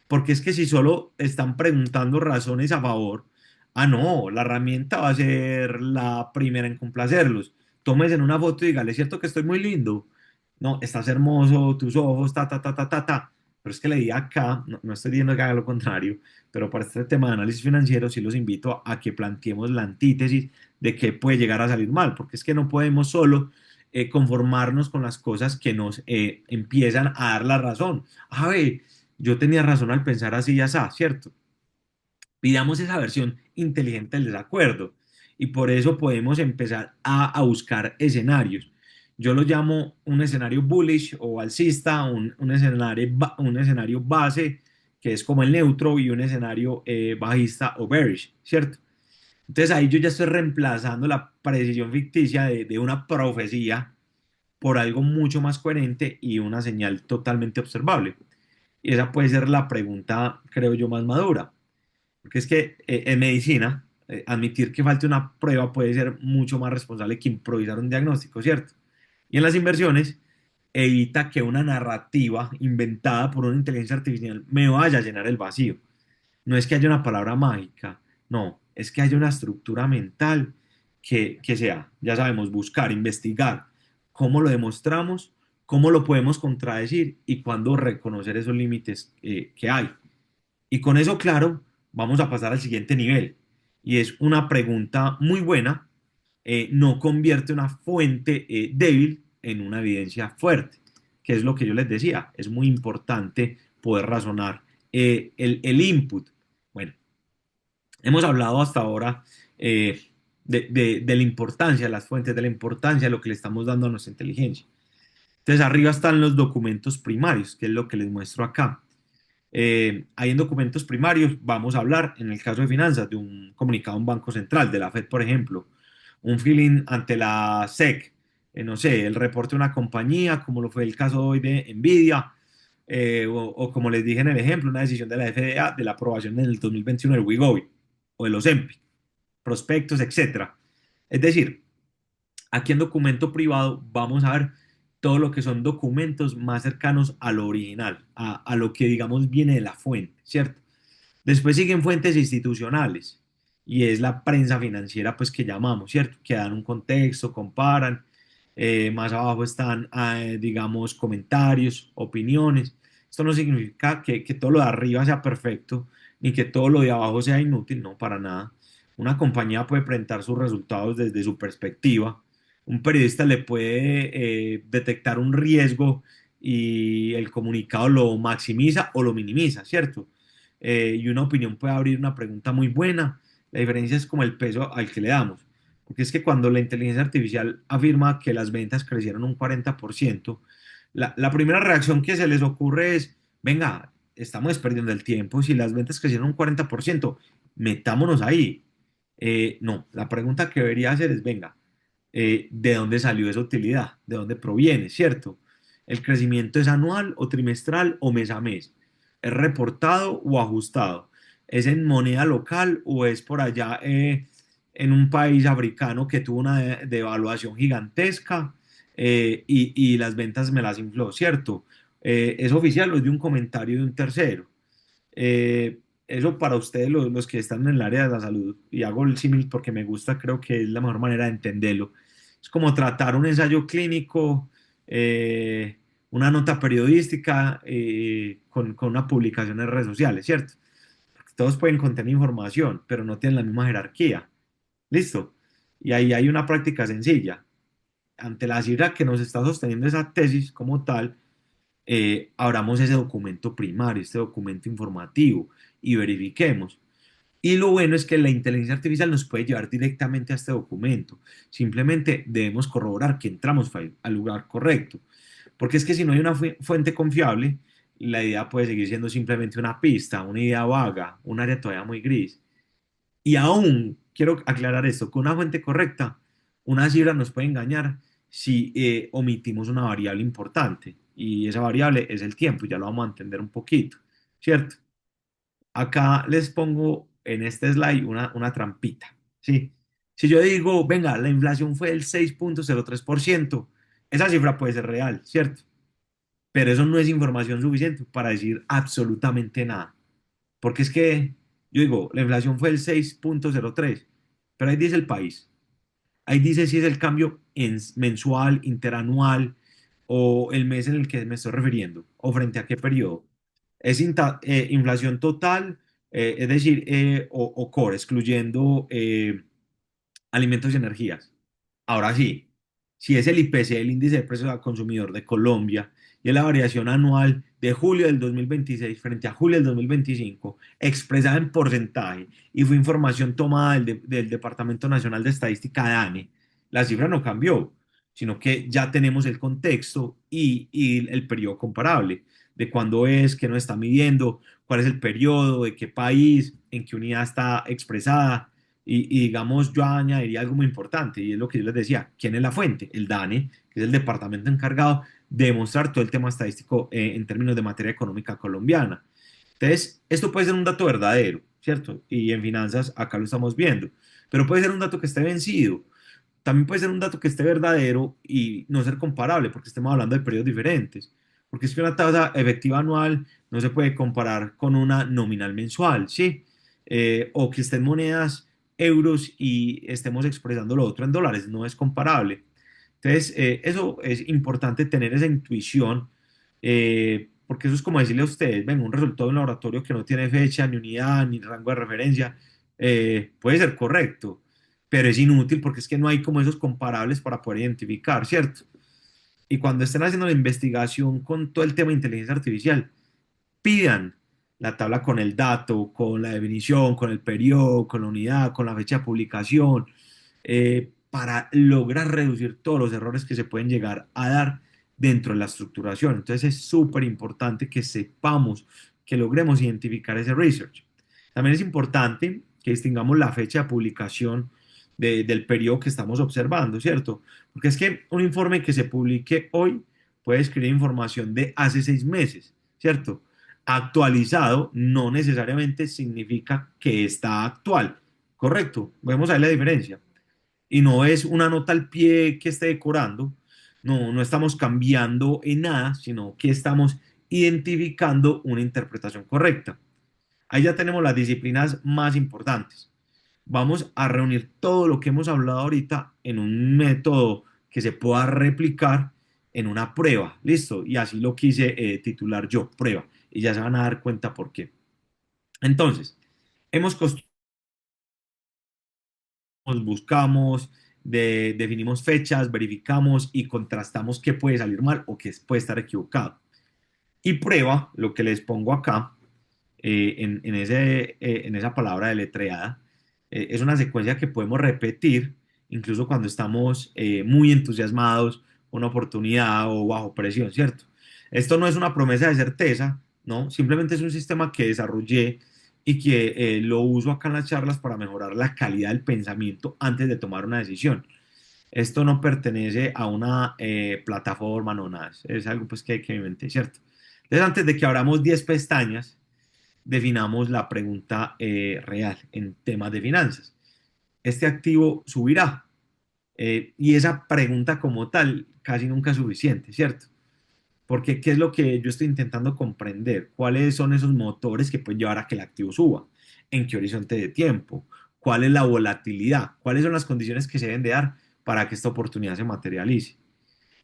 Porque es que si solo están preguntando razones a favor, ah, no, la herramienta va a ser la primera en complacerlos. Tómese en una foto y dígale, ¿es cierto que estoy muy lindo? No, estás hermoso, tus ojos, ta, ta, ta, ta, ta, ta. Pero es que le di acá, no, no estoy diciendo que haga lo contrario, pero para este tema de análisis financiero sí los invito a que planteemos la antítesis de qué puede llegar a salir mal, porque es que no podemos solo conformarnos con las cosas que nos empiezan a dar la razón. A ver, yo tenía razón al pensar así y así, ¿cierto? Pidamos esa versión inteligente del desacuerdo y por eso podemos empezar a buscar escenarios. Yo lo llamo un escenario bullish o alcista, un escenario base que es como el neutro y un escenario bajista o bearish, ¿cierto? Entonces ahí yo ya estoy reemplazando la precisión ficticia de una profecía por algo mucho más coherente y una señal totalmente observable. Y esa puede ser la pregunta, creo yo, más madura. Porque es que en medicina, admitir que falte una prueba puede ser mucho más responsable que improvisar un diagnóstico, ¿cierto? Y en las inversiones, evita que una narrativa inventada por una inteligencia artificial me vaya a llenar el vacío. No es que haya una palabra mágica, no, es que haya una estructura mental que sea, ya sabemos, buscar, investigar, cómo lo demostramos, cómo lo podemos contradecir y cuándo reconocer esos límites que hay. Y con eso, claro, vamos a pasar al siguiente nivel. Y es una pregunta muy buena. No convierte una fuente débil en una evidencia fuerte, que es lo que yo les decía. Es muy importante poder razonar el input. Bueno, hemos hablado hasta ahora de la importancia de las fuentes, de la importancia de lo que le estamos dando a nuestra inteligencia. Entonces, arriba están los documentos primarios, que es lo que les muestro acá. Ahí en documentos primarios vamos a hablar, en el caso de finanzas, de un comunicado de un banco central, de la Fed, por ejemplo, un filing ante la SEC, no sé, el reporte de una compañía, como lo fue el caso hoy de Nvidia, o como les dije en el ejemplo, una decisión de la FDA de la aprobación en el 2021 del Wegovy o de los EMPI, prospectos, etcétera. Es decir, aquí en documento privado vamos a ver todo lo que son documentos más cercanos a lo original, a lo que digamos viene de la fuente, ¿cierto? Después siguen fuentes institucionales y es la prensa financiera pues que llamamos, ¿cierto? Que dan un contexto, comparan. Más abajo están, digamos, comentarios, opiniones. Esto no significa que todo lo de arriba sea perfecto ni que todo lo de abajo sea inútil, no, para nada. Una compañía puede presentar sus resultados desde su perspectiva. Un periodista le puede detectar un riesgo y el comunicado lo maximiza o lo minimiza, ¿cierto? Y una opinión puede abrir una pregunta muy buena. La diferencia es como el peso al que le damos. Porque es que cuando la inteligencia artificial afirma que las ventas crecieron un 40%, la primera reacción que se les ocurre es, venga, estamos perdiendo el tiempo, si las ventas crecieron un 40%, metámonos ahí. No, la pregunta que debería hacer es, venga, ¿de dónde salió esa utilidad? ¿De dónde proviene? ¿Cierto? ¿El crecimiento es anual o trimestral o mes a mes? ¿Es reportado o ajustado? ¿Es en moneda local o es por allá en un país africano que tuvo una devaluación gigantesca y las ventas me las infló, ¿cierto? ¿Es oficial o es de un comentario de un tercero? Eso para ustedes, los que están en el área de la salud, y hago el símil porque me gusta, creo que es la mejor manera de entenderlo. Es como tratar un ensayo clínico, eh, una nota periodística con una publicación en redes sociales, ¿cierto? Porque todos pueden contener información, pero no tienen la misma jerarquía. ¿Listo? Y ahí hay una práctica sencilla. Ante la cifra que nos está sosteniendo esa tesis como tal, abramos ese documento primario, este documento informativo y verifiquemos. Y lo bueno es que la inteligencia artificial nos puede llevar directamente a este documento. Simplemente debemos corroborar que entramos al lugar correcto. Porque es que si no hay una fuente confiable, la idea puede seguir siendo simplemente una pista, una idea vaga, un área todavía muy gris. Y aún, quiero aclarar esto, con una fuente correcta, una cifra nos puede engañar si omitimos una variable importante. Y esa variable es el tiempo, ya lo vamos a entender un poquito, ¿cierto? Acá les pongo en este slide una trampita, ¿sí? Si yo digo, venga, la inflación fue del 6,03%, esa cifra puede ser real, ¿cierto? Pero eso no es información suficiente para decir absolutamente nada. Porque es que, yo digo, la inflación fue el 6,03, pero ahí dice el país. Ahí dice si es el cambio mensual, interanual o el mes en el que me estoy refiriendo o frente a qué periodo. Es inflación total, es decir, o core, excluyendo alimentos y energías. Ahora sí, si es el IPC, el índice de precios al consumidor de Colombia, y es la variación anual de julio del 2026 frente a julio del 2025, expresada en porcentaje, y fue información tomada del Departamento Nacional de Estadística, DANE, la cifra no cambió, sino que ya tenemos el contexto y el periodo comparable de cuándo es, qué nos está midiendo, cuál es el periodo, de qué país, en qué unidad está expresada. Y digamos, yo añadiría algo muy importante, y es lo que yo les decía, ¿quién es la fuente? El DANE, que es el departamento encargado de demostrar todo el tema estadístico en términos de materia económica colombiana. Entonces, esto puede ser un dato verdadero, ¿cierto? Y en finanzas acá lo estamos viendo, pero puede ser un dato que esté vencido. También puede ser un dato que esté verdadero y no ser comparable, porque estemos hablando de periodos diferentes. Porque es que una tasa efectiva anual no se puede comparar con una nominal mensual, ¿sí? O que estén monedas euros y estemos expresando lo otro en dólares, no es comparable. Entonces, eso es importante tener esa intuición, porque eso es como decirle a ustedes, ven, un resultado de un laboratorio que no tiene fecha, ni unidad, ni rango de referencia, puede ser correcto, pero es inútil porque es que no hay como esos comparables para poder identificar, ¿cierto? Y cuando estén haciendo la investigación con todo el tema de inteligencia artificial, pidan la tabla con el dato, con la definición, con el periodo, con la unidad, con la fecha de publicación, para lograr reducir todos los errores que se pueden llegar a dar dentro de la estructuración. Entonces es súper importante que sepamos que logremos identificar ese research. También es importante que distingamos la fecha de publicación del periodo que estamos observando, ¿cierto? Porque es que un informe que se publique hoy puede escribir información de hace 6 meses, ¿cierto? Actualizado no necesariamente significa que está actual, ¿correcto? Vemos ahí la diferencia. Y no es una nota al pie que esté decorando, no estamos cambiando en nada, sino que estamos identificando una interpretación correcta. Ahí ya tenemos las disciplinas más importantes. Vamos a reunir todo lo que hemos hablado ahorita en un método que se pueda replicar en una prueba. Listo. Y así lo quise titular yo, prueba. Y ya se van a dar cuenta por qué. Entonces, hemos construido, buscamos, definimos fechas, verificamos y contrastamos qué puede salir mal o qué puede estar equivocado. Y prueba, lo que les pongo acá, en esa palabra deletreada, es una secuencia que podemos repetir incluso cuando estamos muy entusiasmados con una oportunidad o bajo presión, ¿cierto? Esto no es una promesa de certeza, ¿no? Simplemente es un sistema que desarrollé y que lo uso acá en las charlas para mejorar la calidad del pensamiento antes de tomar una decisión. Esto no pertenece a una plataforma, no nada, es algo pues que me inventé, ¿cierto? Entonces, antes de que abramos 10 pestañas, definamos la pregunta real en temas de finanzas. ¿Este activo subirá? Y esa pregunta como tal casi nunca es suficiente, ¿cierto? Porque ¿qué es lo que yo estoy intentando comprender? ¿Cuáles son esos motores que pueden llevar a que el activo suba? ¿En qué horizonte de tiempo? ¿Cuál es la volatilidad? ¿Cuáles son las condiciones que se deben de dar para que esta oportunidad se materialice?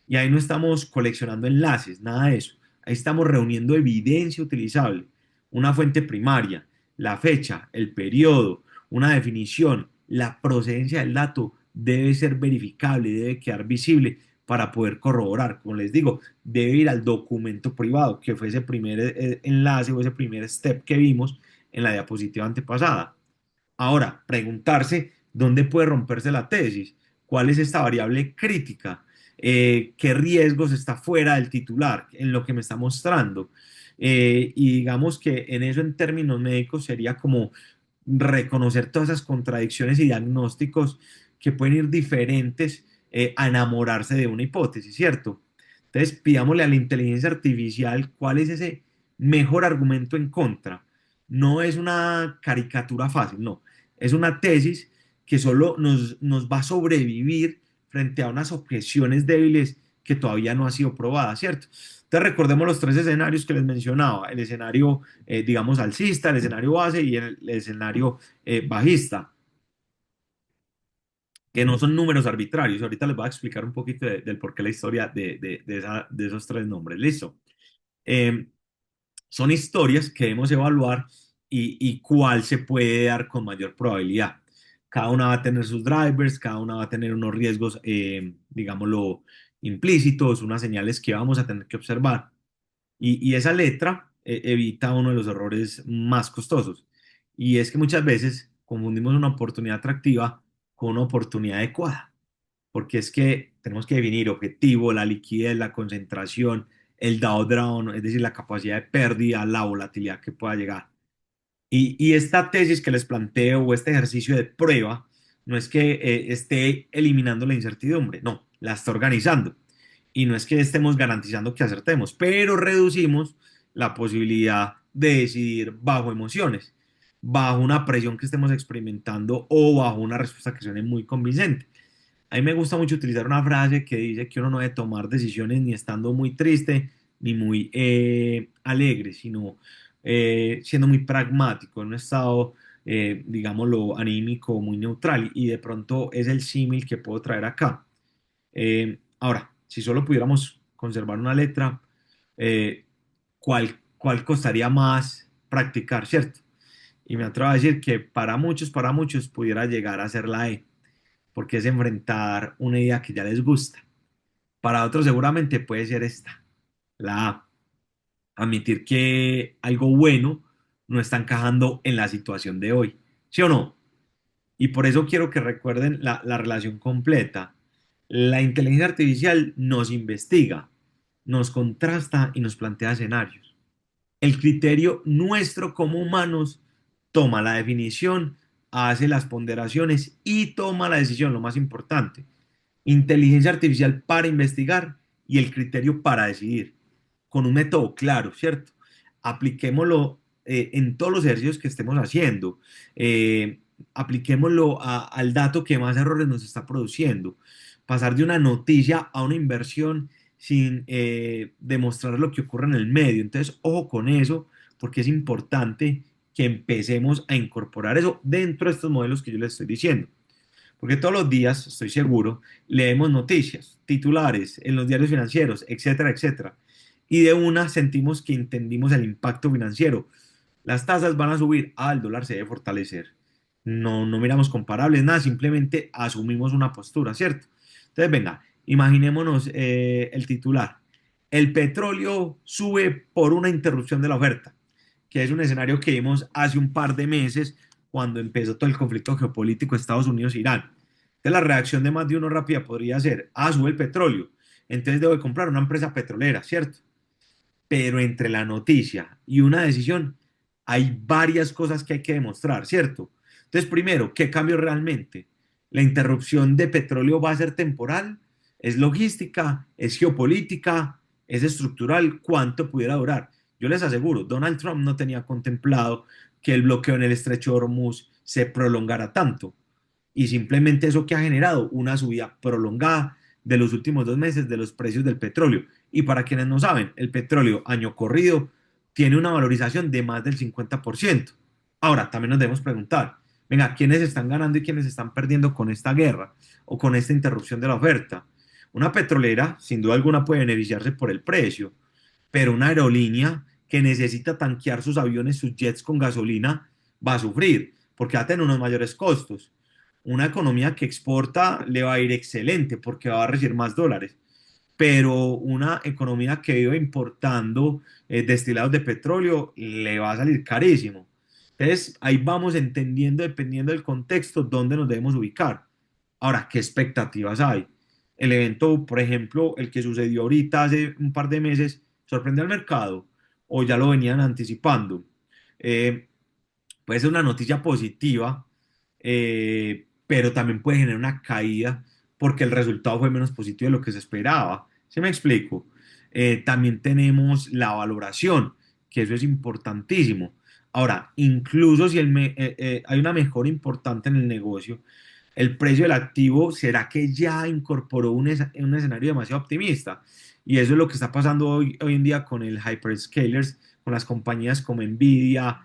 Y ahí no estamos coleccionando enlaces, nada de eso. Ahí estamos reuniendo evidencia utilizable, una fuente primaria, la fecha, el periodo, una definición, la procedencia del dato debe ser verificable, debe quedar visible para poder corroborar. Como les digo, debe ir al documento privado, que fue ese primer enlace o ese primer step que vimos en la diapositiva antepasada. Ahora, preguntarse dónde puede romperse la tesis, cuál es esta variable crítica, qué riesgos está fuera del titular, en lo que me está mostrando. Y digamos que en eso en términos médicos sería como reconocer todas esas contradicciones y diagnósticos que pueden ir diferentes a enamorarse de una hipótesis, ¿cierto? Entonces, pidámosle a la inteligencia artificial cuál es ese mejor argumento en contra. No es una caricatura fácil, no. Es una tesis que solo nos va a sobrevivir frente a unas objeciones débiles que todavía no ha sido probada, ¿cierto? Entonces recordemos los tres escenarios que les mencionaba, el escenario, digamos, alcista, el escenario base y el escenario bajista, que no son números arbitrarios. Ahorita les voy a explicar un poquito del por qué la historia de esos tres nombres. Listo. Eh, Son historias que debemos evaluar y cuál se puede dar con mayor probabilidad. Cada una va a tener sus drivers, cada una va a tener unos riesgos, digámoslo, implícitos, unas señales que vamos a tener que observar. Y esa letra evita uno de los errores más costosos. Y es que muchas veces confundimos una oportunidad atractiva con una oportunidad adecuada, porque es que tenemos que definir objetivo, la liquidez, la concentración, el drawdown, es decir, la capacidad de pérdida, la volatilidad que pueda llegar. Y esta tesis que les planteo o este ejercicio de prueba no es que esté eliminando la incertidumbre, no, la está organizando. Y no es que estemos garantizando que acertemos, pero reducimos la posibilidad de decidir bajo emociones, bajo una presión que estemos experimentando o bajo una respuesta que suene muy convincente. A mí me gusta mucho utilizar una frase que dice que uno no debe tomar decisiones ni estando muy triste ni muy alegre, sino siendo muy pragmático, en un estado, digámoslo, anímico muy neutral. Y de pronto es el símil que puedo traer acá. Ahora, si solo pudiéramos conservar una letra, eh, ¿cuál costaría más practicar, cierto? Y me atrevo a decir que para muchos pudiera llegar a ser la E, porque es enfrentar una idea que ya les gusta. Para otros seguramente puede ser esta, la A, admitir que algo bueno no está encajando en la situación de hoy, ¿sí o no? Y por eso quiero que recuerden la relación completa. La inteligencia artificial nos investiga, nos contrasta y nos plantea escenarios. El criterio nuestro como humanos toma la definición, hace las ponderaciones y toma la decisión, lo más importante. Inteligencia artificial para investigar y el criterio para decidir, con un método claro, ¿cierto? Apliquémoslo en todos los ejercicios que estemos haciendo, apliquémoslo al dato que más errores nos está produciendo. Pasar de una noticia a una inversión sin demostrar lo que ocurre en el medio. Entonces, ojo con eso, porque es importante que empecemos a incorporar eso dentro de estos modelos que yo les estoy diciendo. Porque todos los días, estoy seguro, leemos noticias, titulares en los diarios financieros, etcétera, etcétera. Y de una sentimos que entendimos el impacto financiero. Las tasas van a subir, el dólar se debe fortalecer. No, no miramos comparables, nada, simplemente asumimos una postura, ¿cierto? Entonces, venga, imaginémonos el titular. El petróleo sube por una interrupción de la oferta, que es un escenario que vimos hace un par de meses cuando empezó todo el conflicto geopolítico Estados Unidos-Irán. Entonces, la reacción de más de uno rápida podría ser, sube el petróleo, entonces debo de comprar una empresa petrolera, ¿cierto? Pero entre la noticia y una decisión hay varias cosas que hay que demostrar, ¿cierto? Entonces, primero, ¿qué cambio realmente? ¿La interrupción de petróleo va a ser temporal? ¿Es logística? ¿Es geopolítica? ¿Es estructural? ¿Cuánto pudiera durar? Yo les aseguro, Donald Trump no tenía contemplado que el bloqueo en el estrecho de Hormuz se prolongara tanto. Y simplemente eso que ha generado una subida prolongada de los últimos 2 meses de los precios del petróleo. Y para quienes no saben, el petróleo año corrido tiene una valorización de más del 50%. Ahora, también nos debemos preguntar, venga, ¿quiénes están ganando y quiénes están perdiendo con esta guerra o con esta interrupción de la oferta? Una petrolera, sin duda alguna, puede beneficiarse por el precio, pero una aerolínea que necesita tanquear sus aviones, sus jets con gasolina, va a sufrir porque va a tener unos mayores costos. Una economía que exporta le va a ir excelente porque va a recibir más dólares, pero una economía que vive importando destilados de petróleo le va a salir carísimo. Entonces, ahí vamos entendiendo, dependiendo del contexto, dónde nos debemos ubicar. Ahora, ¿qué expectativas hay? El evento, por ejemplo, el que sucedió ahorita hace un par de meses, ¿sorprendió al mercado o ya lo venían anticipando? Eh, Puede ser una noticia positiva, pero también puede generar una caída porque el resultado fue menos positivo de lo que se esperaba. ¿Sí me explico? También tenemos la valoración, que eso es importantísimo. Ahora, incluso si hay una mejora importante en el negocio, el precio del activo, ¿será que ya incorporó un escenario demasiado optimista? Y eso es lo que está pasando hoy en día con el hyperscalers, con las compañías como Nvidia,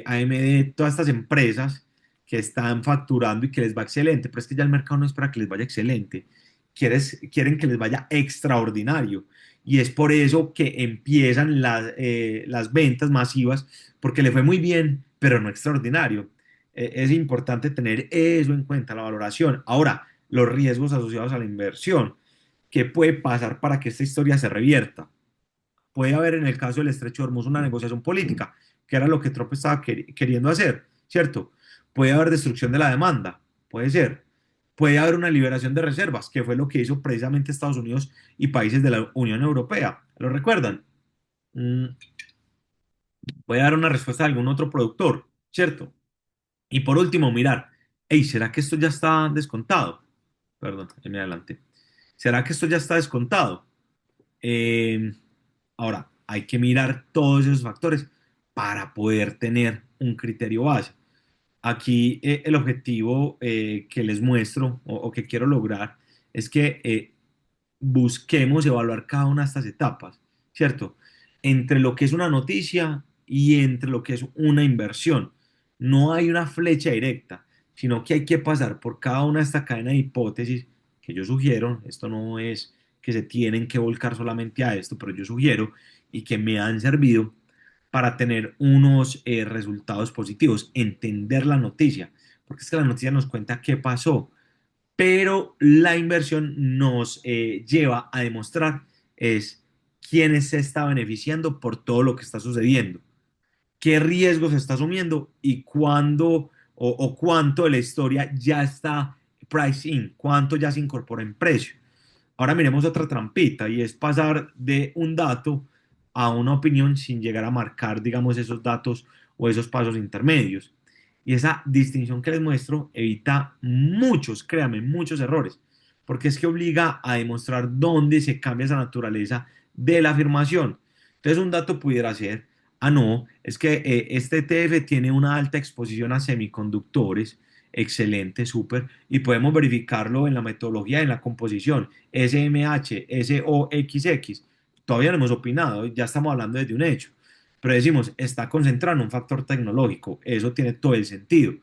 AMD, todas estas empresas que están facturando y que les va excelente, pero es que ya el mercado no espera que les vaya excelente, quieren que les vaya extraordinario. Y es por eso que empiezan las ventas masivas, porque le fue muy bien, pero no extraordinario. Es importante tener eso en cuenta, la valoración. Ahora, los riesgos asociados a la inversión. ¿Qué puede pasar para que esta historia se revierta? Puede haber en el caso del Estrecho de Hormuz una negociación política, que era lo que Trump estaba queriendo hacer, ¿cierto? Puede haber destrucción de la demanda, puede ser. Puede haber una liberación de reservas, que fue lo que hizo precisamente Estados Unidos y países de la Unión Europea. ¿Lo recuerdan? Mm, Puede haber una respuesta de algún otro productor, ¿cierto? Y por último, mirar, hey, ¿será que esto ya está descontado? Perdón, en me adelante. ¿Será que esto ya está descontado? Eh, Ahora, hay que mirar todos esos factores para poder tener un criterio base. Aquí el objetivo que les muestro o que quiero lograr es que busquemos evaluar cada una de estas etapas, ¿cierto? Entre lo que es una noticia y entre lo que es una inversión. No hay una flecha directa, sino que hay que pasar por cada una de esta cadena de hipótesis que yo sugiero. Esto no es que se tienen que volcar solamente a esto, pero yo sugiero y que me han servido para tener unos resultados positivos, entender la noticia, porque es que la noticia nos cuenta qué pasó, pero la inversión nos lleva a demostrar es quién se está beneficiando por todo lo que está sucediendo, qué riesgos se está asumiendo y cuándo o cuánto de la historia ya está price in, cuánto ya se incorpora en precio. Ahora miremos otra trampita y es pasar de un dato a una opinión sin llegar a marcar, digamos, esos datos o esos pasos intermedios. Y esa distinción que les muestro evita muchos, créanme, muchos errores, porque es que obliga a demostrar dónde se cambia esa naturaleza de la afirmación. Entonces un dato pudiera ser, ah, no, es que este ETF tiene una alta exposición a semiconductores, excelente, súper, y podemos verificarlo en la metodología, en la composición, SMH, SOXX. Todavía no hemos opinado, ya estamos hablando desde un hecho, pero decimos, está concentrado en un factor tecnológico, eso tiene todo el sentido,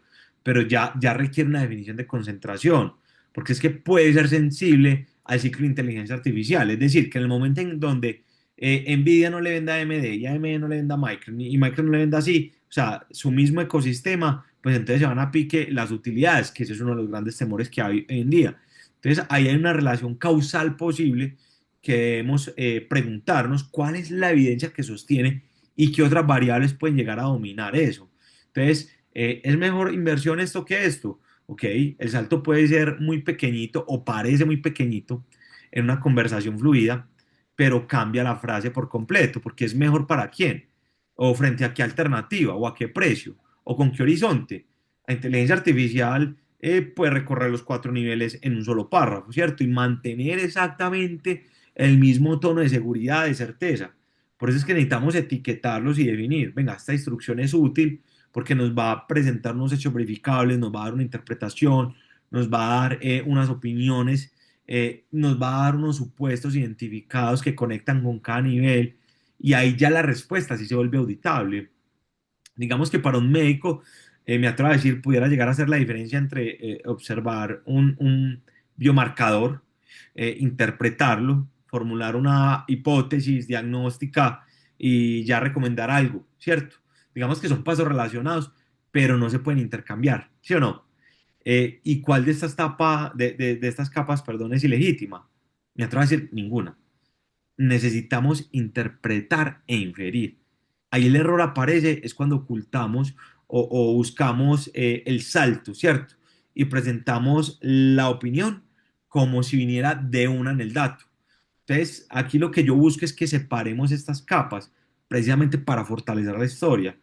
pero ya requiere una definición de concentración, porque es que puede ser sensible al ciclo de inteligencia artificial, es decir, que en el momento en donde Nvidia no le venda a AMD y AMD no le venda a Micron y Micron no le venda así, o sea, su mismo ecosistema, pues entonces se van a pique las utilidades, que ese es uno de los grandes temores que hay hoy en día. Entonces ahí hay una relación causal posible que debemos preguntarnos cuál es la evidencia que sostiene y qué otras variables pueden llegar a dominar eso. Entonces, ¿es mejor inversión esto que esto? Ok, el salto puede ser muy pequeñito o parece muy pequeñito en una conversación fluida, pero cambia la frase por completo, porque es mejor para quién, o frente a qué alternativa, o a qué precio, o con qué horizonte. La inteligencia artificial puede recorrer los cuatro niveles en un solo párrafo, ¿cierto? Y mantener exactamente el mismo tono de seguridad, de certeza. Por eso es que necesitamos etiquetarlos y definir, venga, esta instrucción es útil porque nos va a presentar unos hechos verificables, nos va a dar una interpretación, nos va a dar unas opiniones, nos va a dar unos supuestos identificados que conectan con cada nivel y ahí ya la respuesta sí se vuelve auditable. Digamos que para un médico, me atrevo a decir, pudiera llegar a ser la diferencia entre observar un biomarcador, interpretarlo, formular una hipótesis diagnóstica y ya recomendar algo, ¿cierto? Digamos que son pasos relacionados, pero no se pueden intercambiar, ¿sí o no? ¿Y cuál de estas, de estas capas, perdón, es ilegítima? Me atrevo a decir ninguna. Necesitamos interpretar e inferir. Ahí el error aparece es cuando ocultamos o buscamos el salto, ¿cierto? Y presentamos la opinión como si viniera de una en el dato. Entonces, aquí lo que yo busco es que separemos estas capas, precisamente para fortalecer la historia.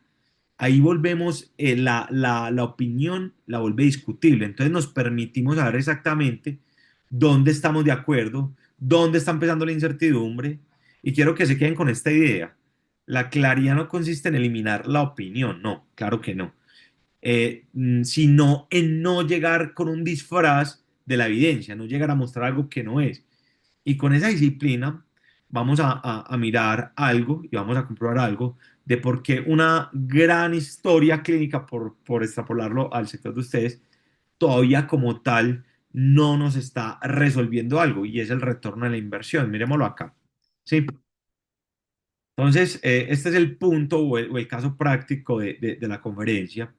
Ahí volvemos, la opinión la vuelve discutible. Entonces nos permitimos saber exactamente dónde estamos de acuerdo, dónde está empezando la incertidumbre. Y quiero que se queden con esta idea. La claridad no consiste en eliminar la opinión, no, claro que no. Sino en no llegar con un disfraz de la evidencia, no llegar a mostrar algo que no es. Y con esa disciplina vamos a mirar algo y vamos a comprobar algo de por qué una gran historia clínica, por extrapolarlo al sector de ustedes, todavía como tal no nos está resolviendo algo y es el retorno de la inversión. Miremoslo acá. ¿Sí? Entonces, este es el punto o el caso práctico de la conferencia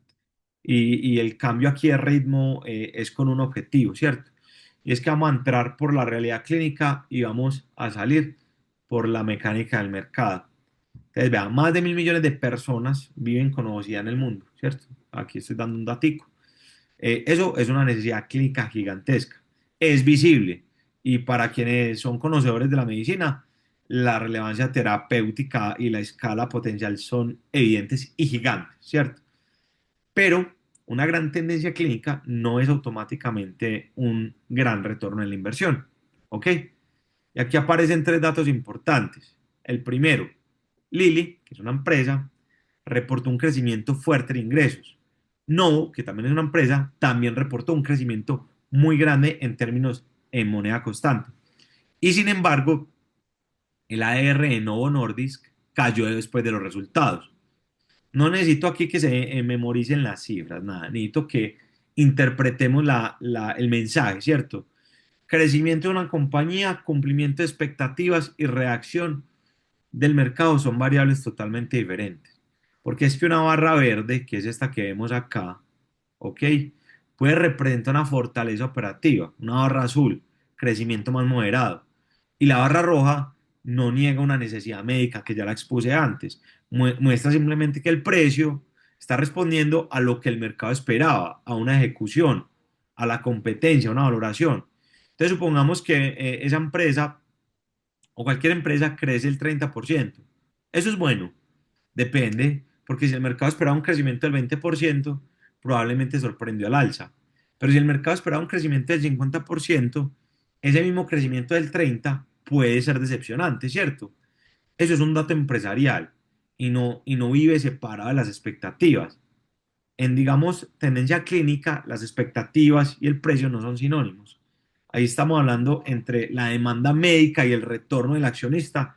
y el cambio aquí de ritmo es con un objetivo, ¿cierto? Y es que vamos a entrar por la realidad clínica y vamos a salir por la mecánica del mercado. Entonces, vean, más de 1.000 millones de personas viven con obesidad en el mundo, ¿cierto? Aquí estoy dando un datico. Eso es una necesidad clínica gigantesca. Es visible y para quienes son conocedores de la medicina, la relevancia terapéutica y la escala potencial son evidentes y gigantes, ¿cierto? Pero una gran tendencia clínica no es automáticamente un gran retorno en la inversión. ¿Ok? Y aquí aparecen tres datos importantes. El primero, Lilly, que es una empresa, reportó un crecimiento fuerte de ingresos. Novo, que también es una empresa, también reportó un crecimiento muy grande en términos en moneda constante. Y sin embargo, el AR de Novo Nordisk cayó después de los resultados. No necesito aquí que se memoricen las cifras, nada. Necesito que interpretemos el mensaje, ¿cierto? Crecimiento de una compañía, cumplimiento de expectativas y reacción del mercado son variables totalmente diferentes. Porque es que una barra verde, que es esta que vemos acá, ¿ok? Puede representar una fortaleza operativa, una barra azul, crecimiento más moderado. Y la barra roja no niega una necesidad médica que ya la expuse antes. Muestra simplemente que el precio está respondiendo a lo que el mercado esperaba, a una ejecución, a la competencia, a una valoración. Entonces supongamos que esa empresa o cualquier empresa crece el 30%. Eso es bueno, depende, porque si el mercado esperaba un crecimiento del 20%, probablemente sorprendió al alza. Pero si el mercado esperaba un crecimiento del 50%, ese mismo crecimiento del 30% puede ser decepcionante, ¿cierto? Eso es un dato empresarial y no vive separado de las expectativas. En, digamos, tendencia clínica, las expectativas y el precio no son sinónimos. Ahí estamos hablando entre la demanda médica y el retorno del accionista,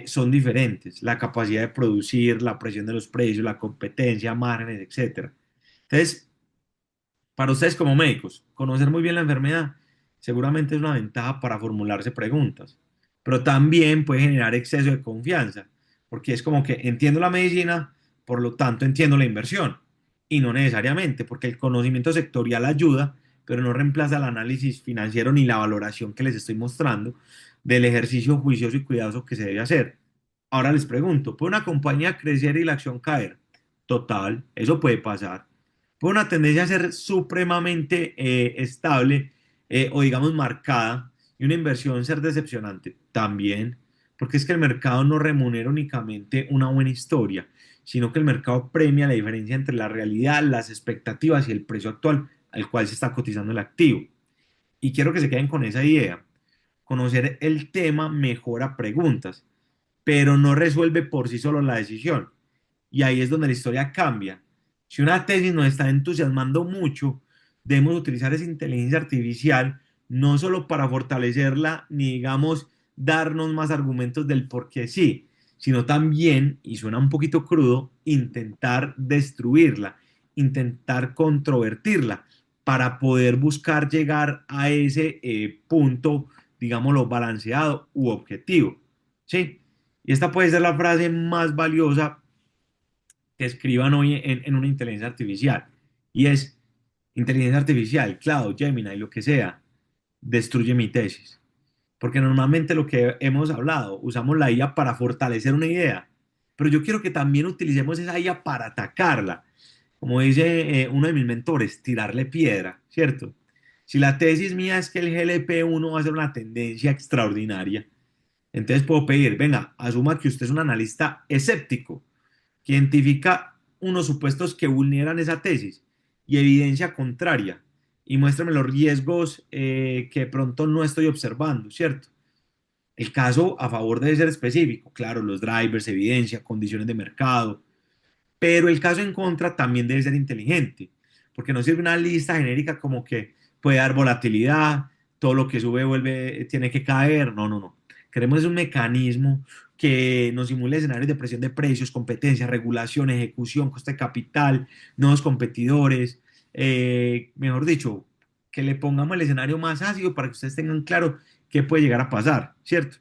son diferentes. La capacidad de producir, la presión de los precios, la competencia, márgenes, etcétera. Entonces, para ustedes como médicos, conocer muy bien la enfermedad seguramente es una ventaja para formularse preguntas, pero también puede generar exceso de confianza, porque es como que entiendo la medicina, por lo tanto entiendo la inversión, y no necesariamente, porque el conocimiento sectorial ayuda, pero no reemplaza el análisis financiero ni la valoración que les estoy mostrando del ejercicio juicioso y cuidadoso que se debe hacer. Ahora les pregunto, ¿puede una compañía crecer y la acción caer? Total, eso puede pasar. Puede una tendencia a ser supremamente estable, o digamos marcada, y una inversión ser decepcionante también, porque es que el mercado no remunera únicamente una buena historia, sino que el mercado premia la diferencia entre la realidad, las expectativas y el precio actual al cual se está cotizando el activo. Y quiero que se queden con esa idea. Conocer el tema mejora preguntas, pero no resuelve por sí solo la decisión. Y ahí es donde la historia cambia. Si una tesis nos está entusiasmando mucho, debemos utilizar esa inteligencia artificial no solo para fortalecerla, ni digamos darnos más argumentos del por qué sí, sino también, y suena un poquito crudo, intentar destruirla, intentar controvertirla, para poder buscar llegar a ese punto, digámoslo, balanceado u objetivo. ¿Sí? Y esta puede ser la frase más valiosa que escriban hoy en una inteligencia artificial. Y es inteligencia artificial, Cloud, Gemini, lo que sea, destruye mi tesis. Porque normalmente lo que hemos hablado, usamos la IA para fortalecer una idea, pero yo quiero que también utilicemos esa IA para atacarla. Como dice uno de mis mentores, tirarle piedra, ¿cierto? Si la tesis mía es que el GLP-1 va a ser una tendencia extraordinaria, entonces puedo pedir, venga, asuma que usted es un analista escéptico, que identifica unos supuestos que vulneran esa tesis y evidencia contraria, y muéstrame los riesgos que de pronto no estoy observando, ¿cierto? El caso a favor debe ser específico, claro, los drivers, evidencia, condiciones de mercado, pero el caso en contra también debe ser inteligente, porque no sirve una lista genérica como que puede dar volatilidad, todo lo que sube vuelve, tiene que caer. No, no, no. Queremos un mecanismo que nos simule escenarios de presión de precios, competencia, regulación, ejecución, coste de capital, nuevos competidores, mejor dicho, que le pongamos el escenario más ácido para que ustedes tengan claro qué puede llegar a pasar, ¿cierto?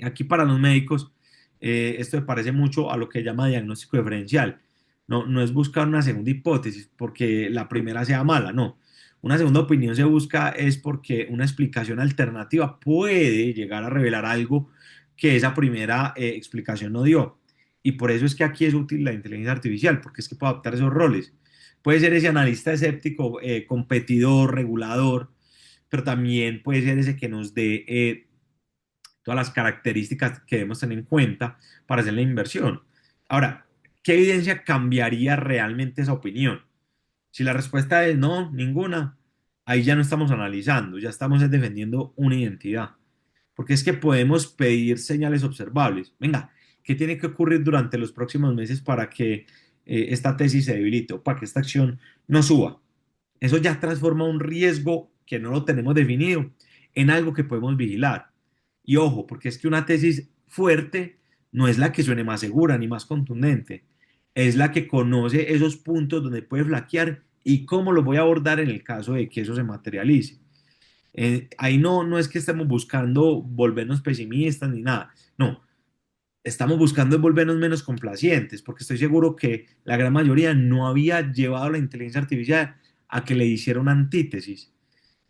Aquí para los médicos, esto me parece mucho a lo que llama diagnóstico diferencial. No, no es buscar una segunda hipótesis porque la primera sea mala, no. Una segunda opinión se busca es porque una explicación alternativa puede llegar a revelar algo que esa primera explicación no dio. Y por eso es que aquí es útil la inteligencia artificial, porque es que puede adaptar esos roles. Puede ser ese analista escéptico, competidor, regulador, pero también puede ser ese que nos dé todas las características que debemos tener en cuenta para hacer la inversión. Ahora, ¿qué evidencia cambiaría realmente esa opinión? Si la respuesta es no, ninguna, ahí ya no estamos analizando, ya estamos defendiendo una identidad. Porque es que podemos pedir señales observables. Venga, ¿qué tiene que ocurrir durante los próximos meses para que esta tesis se debilite o para que esta acción no suba? Eso ya transforma un riesgo que no lo tenemos definido en algo que podemos vigilar. Y ojo, porque es que una tesis fuerte no es la que suene más segura ni más contundente, es la que conoce esos puntos donde puede flaquear y cómo lo voy a abordar en el caso de que eso se materialice. Ahí no, no es que estemos buscando volvernos pesimistas ni nada, no, estamos buscando volvernos menos complacientes, porque estoy seguro que la gran mayoría no había llevado la inteligencia artificial a que le hiciera una antítesis.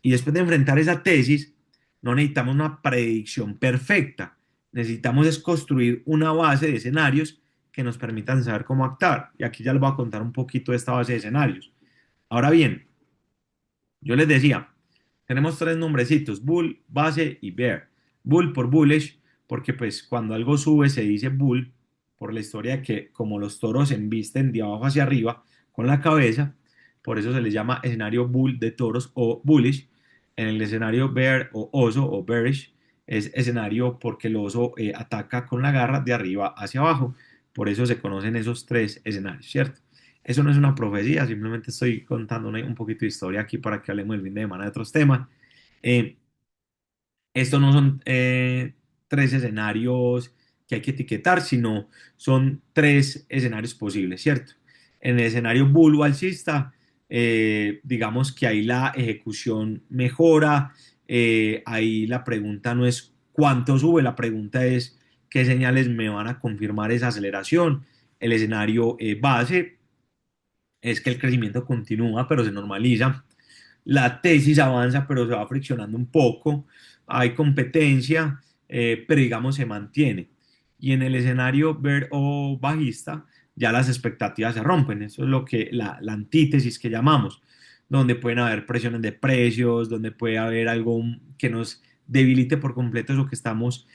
Y después de enfrentar esa tesis, no necesitamos una predicción perfecta, necesitamos es construir una base de escenarios que nos permitan saber cómo actuar. Y aquí ya les voy a contar un poquito de esta base de escenarios. Ahora bien, yo les decía, tenemos tres nombrecitos, Bull, Base y Bear. Bull por bullish, porque pues cuando algo sube se dice bull, por la historia de que como los toros se embisten de abajo hacia arriba con la cabeza, por eso se les llama escenario bull de toros o bullish. En el escenario bear o oso o bearish es escenario porque el oso ataca con la garra de arriba hacia abajo. Por eso se conocen esos tres escenarios, ¿cierto? Eso no es una profecía, simplemente estoy contando un poquito de historia aquí para que hablemos el fin de semana de otros temas. Eh, Estos no son tres escenarios que hay que etiquetar, sino son tres escenarios posibles, ¿cierto? En el escenario bull alcista, digamos que ahí la ejecución mejora, ahí la pregunta no es cuánto sube, la pregunta es qué señales me van a confirmar esa aceleración. El escenario base es que el crecimiento continúa, pero se normaliza. La tesis avanza, pero se va friccionando un poco. Hay competencia, pero digamos se mantiene. Y en el escenario ver o bajista, ya las expectativas se rompen. Eso es lo que la antítesis que llamamos, donde pueden haber presiones de precios, donde puede haber algo que nos debilite por completo eso que estamos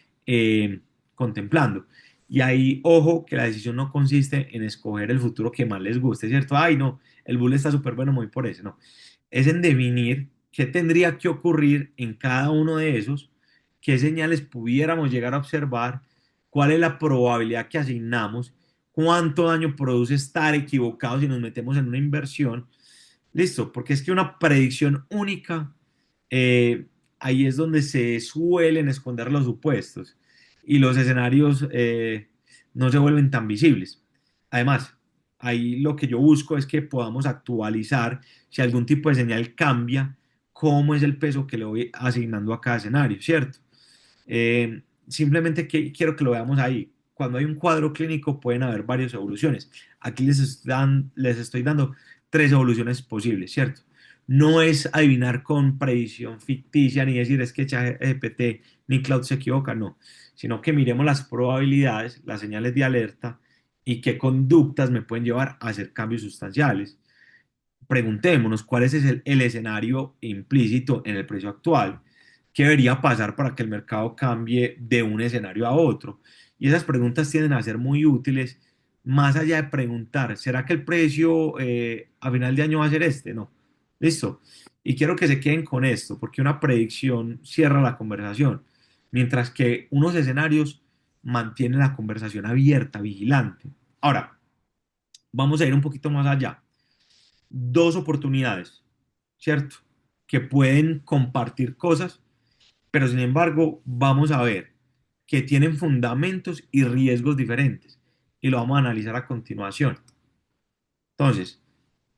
contemplando. Y ahí, ojo, que la decisión no consiste en escoger el futuro que más les guste, ¿cierto? Ay, no, el bull está súper bueno, me voy por ese, no. Es en definir qué tendría que ocurrir en cada uno de esos, qué señales pudiéramos llegar a observar, cuál es la probabilidad que asignamos, cuánto daño produce estar equivocados si nos metemos en una inversión. Listo, porque es que una predicción única, eh, ahí es donde se suelen esconder los supuestos y los escenarios no se vuelven tan visibles. Además, ahí lo que yo busco es que podamos actualizar si algún tipo de señal cambia, cómo es el peso que le voy asignando a cada escenario, ¿cierto? Simplemente quiero que lo veamos ahí. Cuando hay un cuadro clínico pueden haber varias evoluciones. Aquí les estoy dando tres evoluciones posibles, ¿cierto? No es adivinar con predicción ficticia ni decir es que ChatGPT ni Cloud se equivoca, no, sino que miremos las probabilidades, las señales de alerta y qué conductas me pueden llevar a hacer cambios sustanciales. Preguntémonos cuál es el escenario implícito en el precio actual. ¿Qué debería pasar para que el mercado cambie de un escenario a otro? Y esas preguntas tienden a ser muy útiles, más allá de preguntar, ¿será que el precio a final de año va a ser este? No. Listo. Y quiero que se queden con esto, porque una predicción cierra la conversación, mientras que unos escenarios mantienen la conversación abierta, vigilante. Ahora, vamos a ir un poquito más allá. Dos oportunidades, ¿cierto? Que pueden compartir cosas, pero sin embargo vamos a ver que tienen fundamentos y riesgos diferentes y lo vamos a analizar a continuación. Entonces,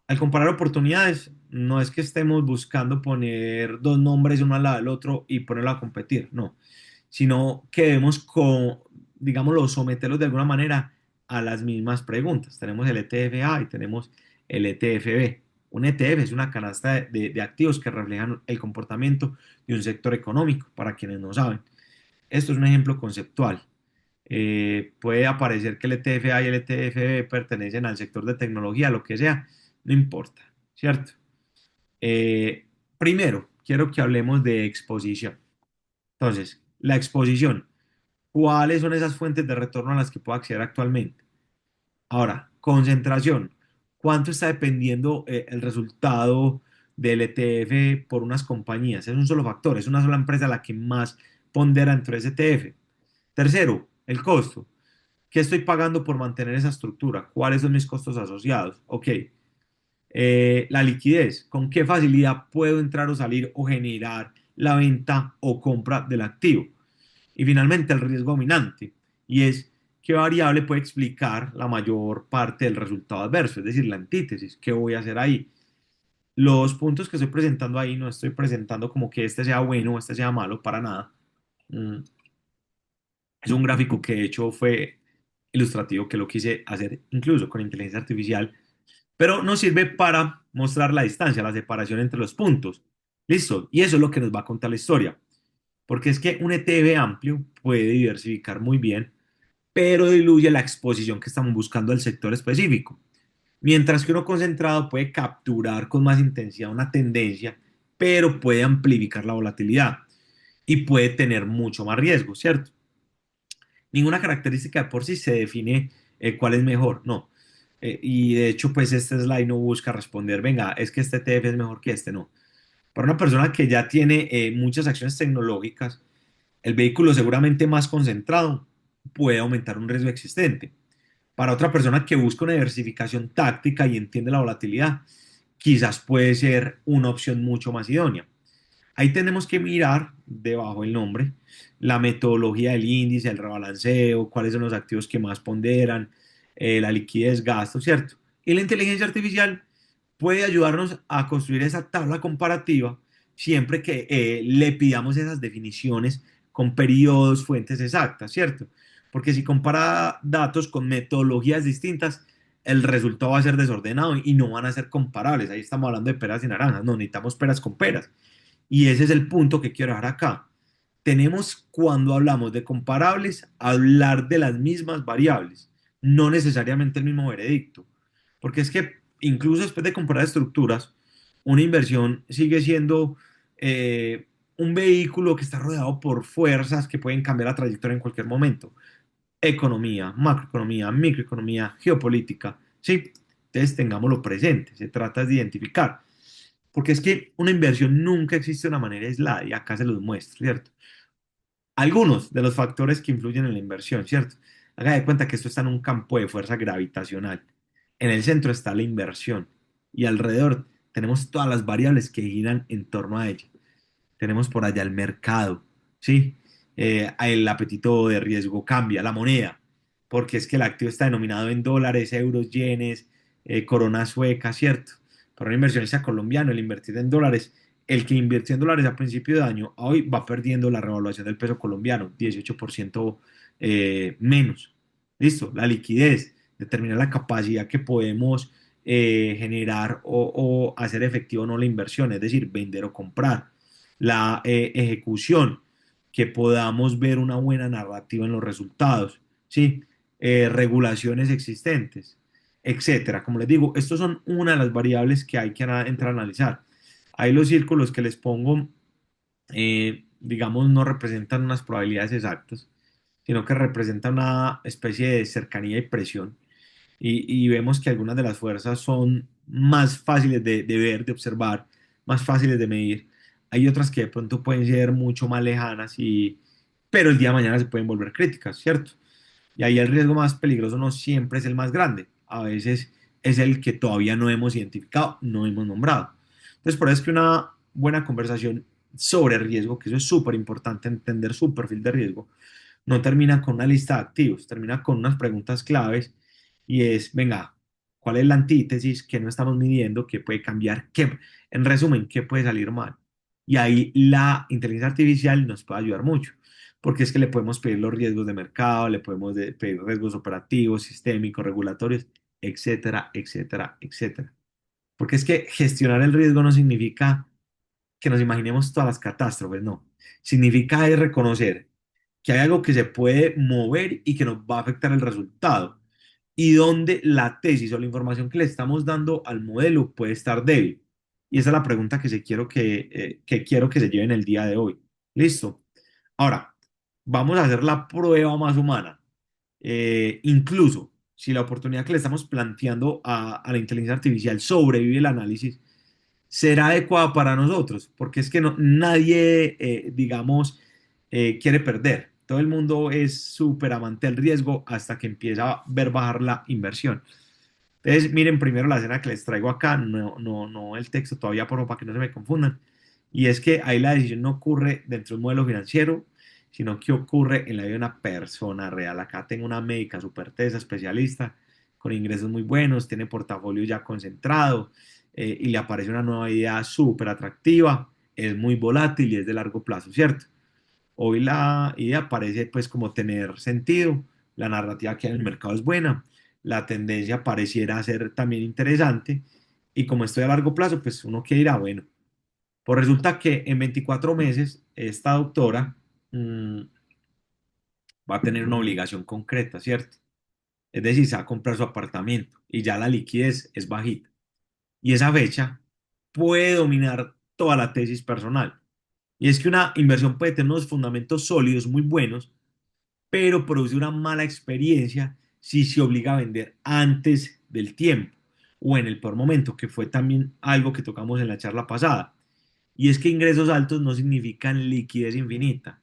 al comparar oportunidades, no es que estemos buscando poner dos nombres uno al lado del otro y ponerlo a competir, no, sino que debemos, digámoslo, someterlos de alguna manera a las mismas preguntas. Tenemos el ETF-A y tenemos el ETF-B. Un ETF es una canasta de activos que reflejan el comportamiento de un sector económico, para quienes no saben. Esto es un ejemplo conceptual. Puede aparecer que el ETF-A y el ETF-B pertenecen al sector de tecnología, lo que sea, no importa, ¿cierto? Eh, Primero, quiero que hablemos de exposición. Entonces, la exposición, ¿cuáles son esas fuentes de retorno a las que puedo acceder actualmente? Ahora, concentración, ¿cuánto está dependiendo el resultado del ETF por unas compañías? Es un solo factor, es una sola empresa la que más pondera dentro de ese ETF. Tercero, el costo. ¿Qué estoy pagando por mantener esa estructura? ¿Cuáles son mis costos asociados? Ok. La liquidez. ¿Con qué facilidad puedo entrar o salir o generar la venta o compra del activo? Y finalmente, el riesgo dominante. Y es qué variable puede explicar la mayor parte del resultado adverso, es decir, la antítesis. ¿Qué voy a hacer ahí? Los puntos que estoy presentando ahí no estoy presentando como que este sea bueno o este sea malo, para nada. Mm, Es un gráfico que de hecho fue ilustrativo, que lo quise hacer incluso con inteligencia artificial, pero nos sirve para mostrar la distancia, la separación entre los puntos. Listo, y eso es lo que nos va a contar la historia, porque es que un ETF amplio puede diversificar muy bien, pero diluye la exposición que estamos buscando al sector específico, mientras que uno concentrado puede capturar con más intensidad una tendencia, pero puede amplificar la volatilidad y puede tener mucho más riesgo, ¿cierto? ninguna característica de por sí se define cuál es mejor, no. Y de hecho, pues este slide no busca responder, venga, es que este ETF es mejor que este, no. Para una persona que ya tiene muchas acciones tecnológicas, el vehículo seguramente más concentrado puede aumentar un riesgo existente. Para otra persona que busca una diversificación táctica y entiende la volatilidad, quizás puede ser una opción mucho más idónea. Ahí tenemos que mirar debajo del nombre la metodología del índice, el rebalanceo, cuáles son los activos que más ponderan, la liquidez, gasto, ¿cierto? Y la inteligencia artificial puede ayudarnos a construir esa tabla comparativa siempre que le pidamos esas definiciones con periodos, fuentes exactas, ¿cierto? Porque si compara datos con metodologías distintas, el resultado va a ser desordenado y no van a ser comparables. Ahí estamos hablando de peras y naranjas, no necesitamos peras con peras. Y ese es el punto que quiero dejar acá. Tenemos, cuando hablamos de comparables, hablar de las mismas variables, no necesariamente el mismo veredicto. Porque es que incluso después de comparar estructuras, una inversión sigue siendo un vehículo que está rodeado por fuerzas que pueden cambiar la trayectoria en cualquier momento. Economía, macroeconomía, microeconomía, geopolítica. Sí, entonces tengámoslo presente. Se trata de identificar. Porque es que una inversión nunca existe de una manera aislada y acá se los muestro, ¿cierto? Algunos de los factores que influyen en la inversión, ¿cierto? Haga de cuenta que esto está en un campo de fuerza gravitacional. En el centro está la inversión y alrededor tenemos todas las variables que giran en torno a ella. Tenemos por allá el mercado, ¿sí? El apetito de riesgo cambia, la moneda, porque es que el activo está denominado en dólares, euros, yenes, corona sueca, ¿cierto? Para un inversionista colombiano, el invertir en dólares, el que invirtió en dólares a principio de año, a hoy va perdiendo la revaluación del peso colombiano, 18% menos. ¿Listo? La liquidez determina la capacidad que podemos generar o hacer efectivo o no la inversión, es decir, vender o comprar la ejecución, que podamos ver una buena narrativa en los resultados, ¿sí? Regulaciones existentes, etcétera. Como les digo, estos son una de las variables que hay que entrar a analizar. Ahí los círculos que les pongo, digamos, no representan unas probabilidades exactas, sino que representan una especie de cercanía y presión y vemos que algunas de las fuerzas son más fáciles de ver, de observar, más fáciles de medir. Hay otras que de pronto pueden ser mucho más lejanas, pero el día de mañana se pueden volver críticas, ¿cierto? Y ahí el riesgo más peligroso no siempre es el más grande, a veces es el que todavía no hemos identificado, no hemos nombrado. Entonces, por eso es que una buena conversación sobre riesgo, que eso es súper importante, entender su perfil de riesgo, no termina con una lista de activos, termina con unas preguntas claves y es, venga, ¿cuál es la antítesis que no estamos midiendo, que puede cambiar, qué, en resumen, qué puede salir mal? Y ahí la inteligencia artificial nos puede ayudar mucho, porque es que le podemos pedir los riesgos de mercado, le podemos pedir riesgos operativos, sistémicos, regulatorios, etcétera, etcétera, etcétera. Porque es que gestionar el riesgo no significa que nos imaginemos todas las catástrofes, no. Significa es reconocer que hay algo que se puede mover y que nos va a afectar el resultado y donde la tesis o la información que le estamos dando al modelo puede estar débil. Y esa es la pregunta que quiero que se lleven el día de hoy. ¿Listo? Ahora, vamos a hacer la prueba más humana. Incluso si la oportunidad que le estamos planteando a la inteligencia artificial sobrevive el análisis, será adecuada para nosotros, porque es que nadie, digamos, quiere perder. Todo el mundo es súper amante del riesgo hasta que empieza a ver bajar la inversión. Entonces, miren primero la escena que les traigo acá, no el texto todavía, por favor, para que no se me confundan. Y es que ahí la decisión no ocurre dentro de un modelo financiero, sino que ocurre en la vida de una persona real. Acá tengo una médica súper tesa, especialista, con ingresos muy buenos, tiene portafolio ya concentrado y le aparece una nueva idea súper atractiva, es muy volátil y es de largo plazo, ¿cierto? Hoy la idea parece pues como tener sentido, la narrativa que hay en el mercado es buena, la tendencia pareciera ser también interesante y como estoy a largo plazo, pues uno que dirá, bueno, pues resulta que en 24 meses esta doctora va a tener una obligación concreta, ¿cierto? Es decir, se va a comprar su apartamento y ya la liquidez es bajita. Y esa fecha puede dominar toda la tesis personal. Y es que una inversión puede tener unos fundamentos sólidos muy buenos, pero produce una mala experiencia si se obliga a vender antes del tiempo o en el peor momento, que fue también algo que tocamos en la charla pasada. Y es que ingresos altos no significan liquidez infinita.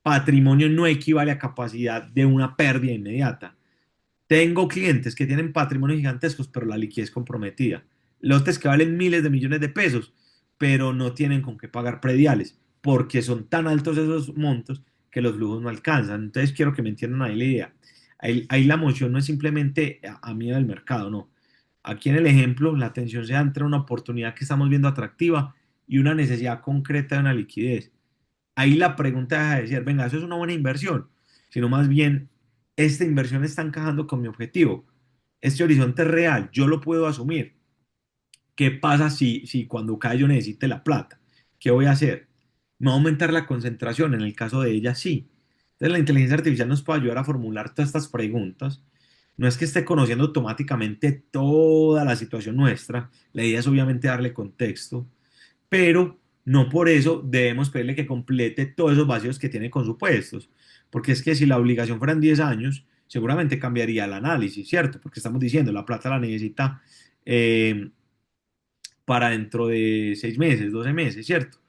Patrimonio no equivale a capacidad de una pérdida inmediata. Tengo clientes que tienen patrimonios gigantescos, pero la liquidez comprometida. Lotes que valen miles de millones de pesos, pero no tienen con qué pagar prediales, porque son tan altos esos montos que los flujos no alcanzan. Entonces quiero que me entiendan ahí la idea. Ahí la emoción no es simplemente a miedo del mercado, no. Aquí en el ejemplo, la atención se da entre una oportunidad que estamos viendo atractiva y una necesidad concreta de una liquidez. Ahí la pregunta deja de ser, venga, eso es una buena inversión, sino más bien, esta inversión está encajando con mi objetivo. Este horizonte es real, yo lo puedo asumir. ¿Qué pasa si cuando cae yo necesite la plata? ¿Qué voy a hacer? ¿Me va a aumentar la concentración? En el caso de ella, sí. Entonces, la inteligencia artificial nos puede ayudar a formular todas estas preguntas. No es que esté conociendo automáticamente toda la situación nuestra, la idea es obviamente darle contexto, pero no por eso debemos pedirle que complete todos esos vacíos que tiene con supuestos, porque es que si la obligación fueran 10 años, seguramente cambiaría el análisis, ¿cierto? Porque estamos diciendo, la plata la necesita eh, para dentro de 6 meses, 12 meses, ¿cierto?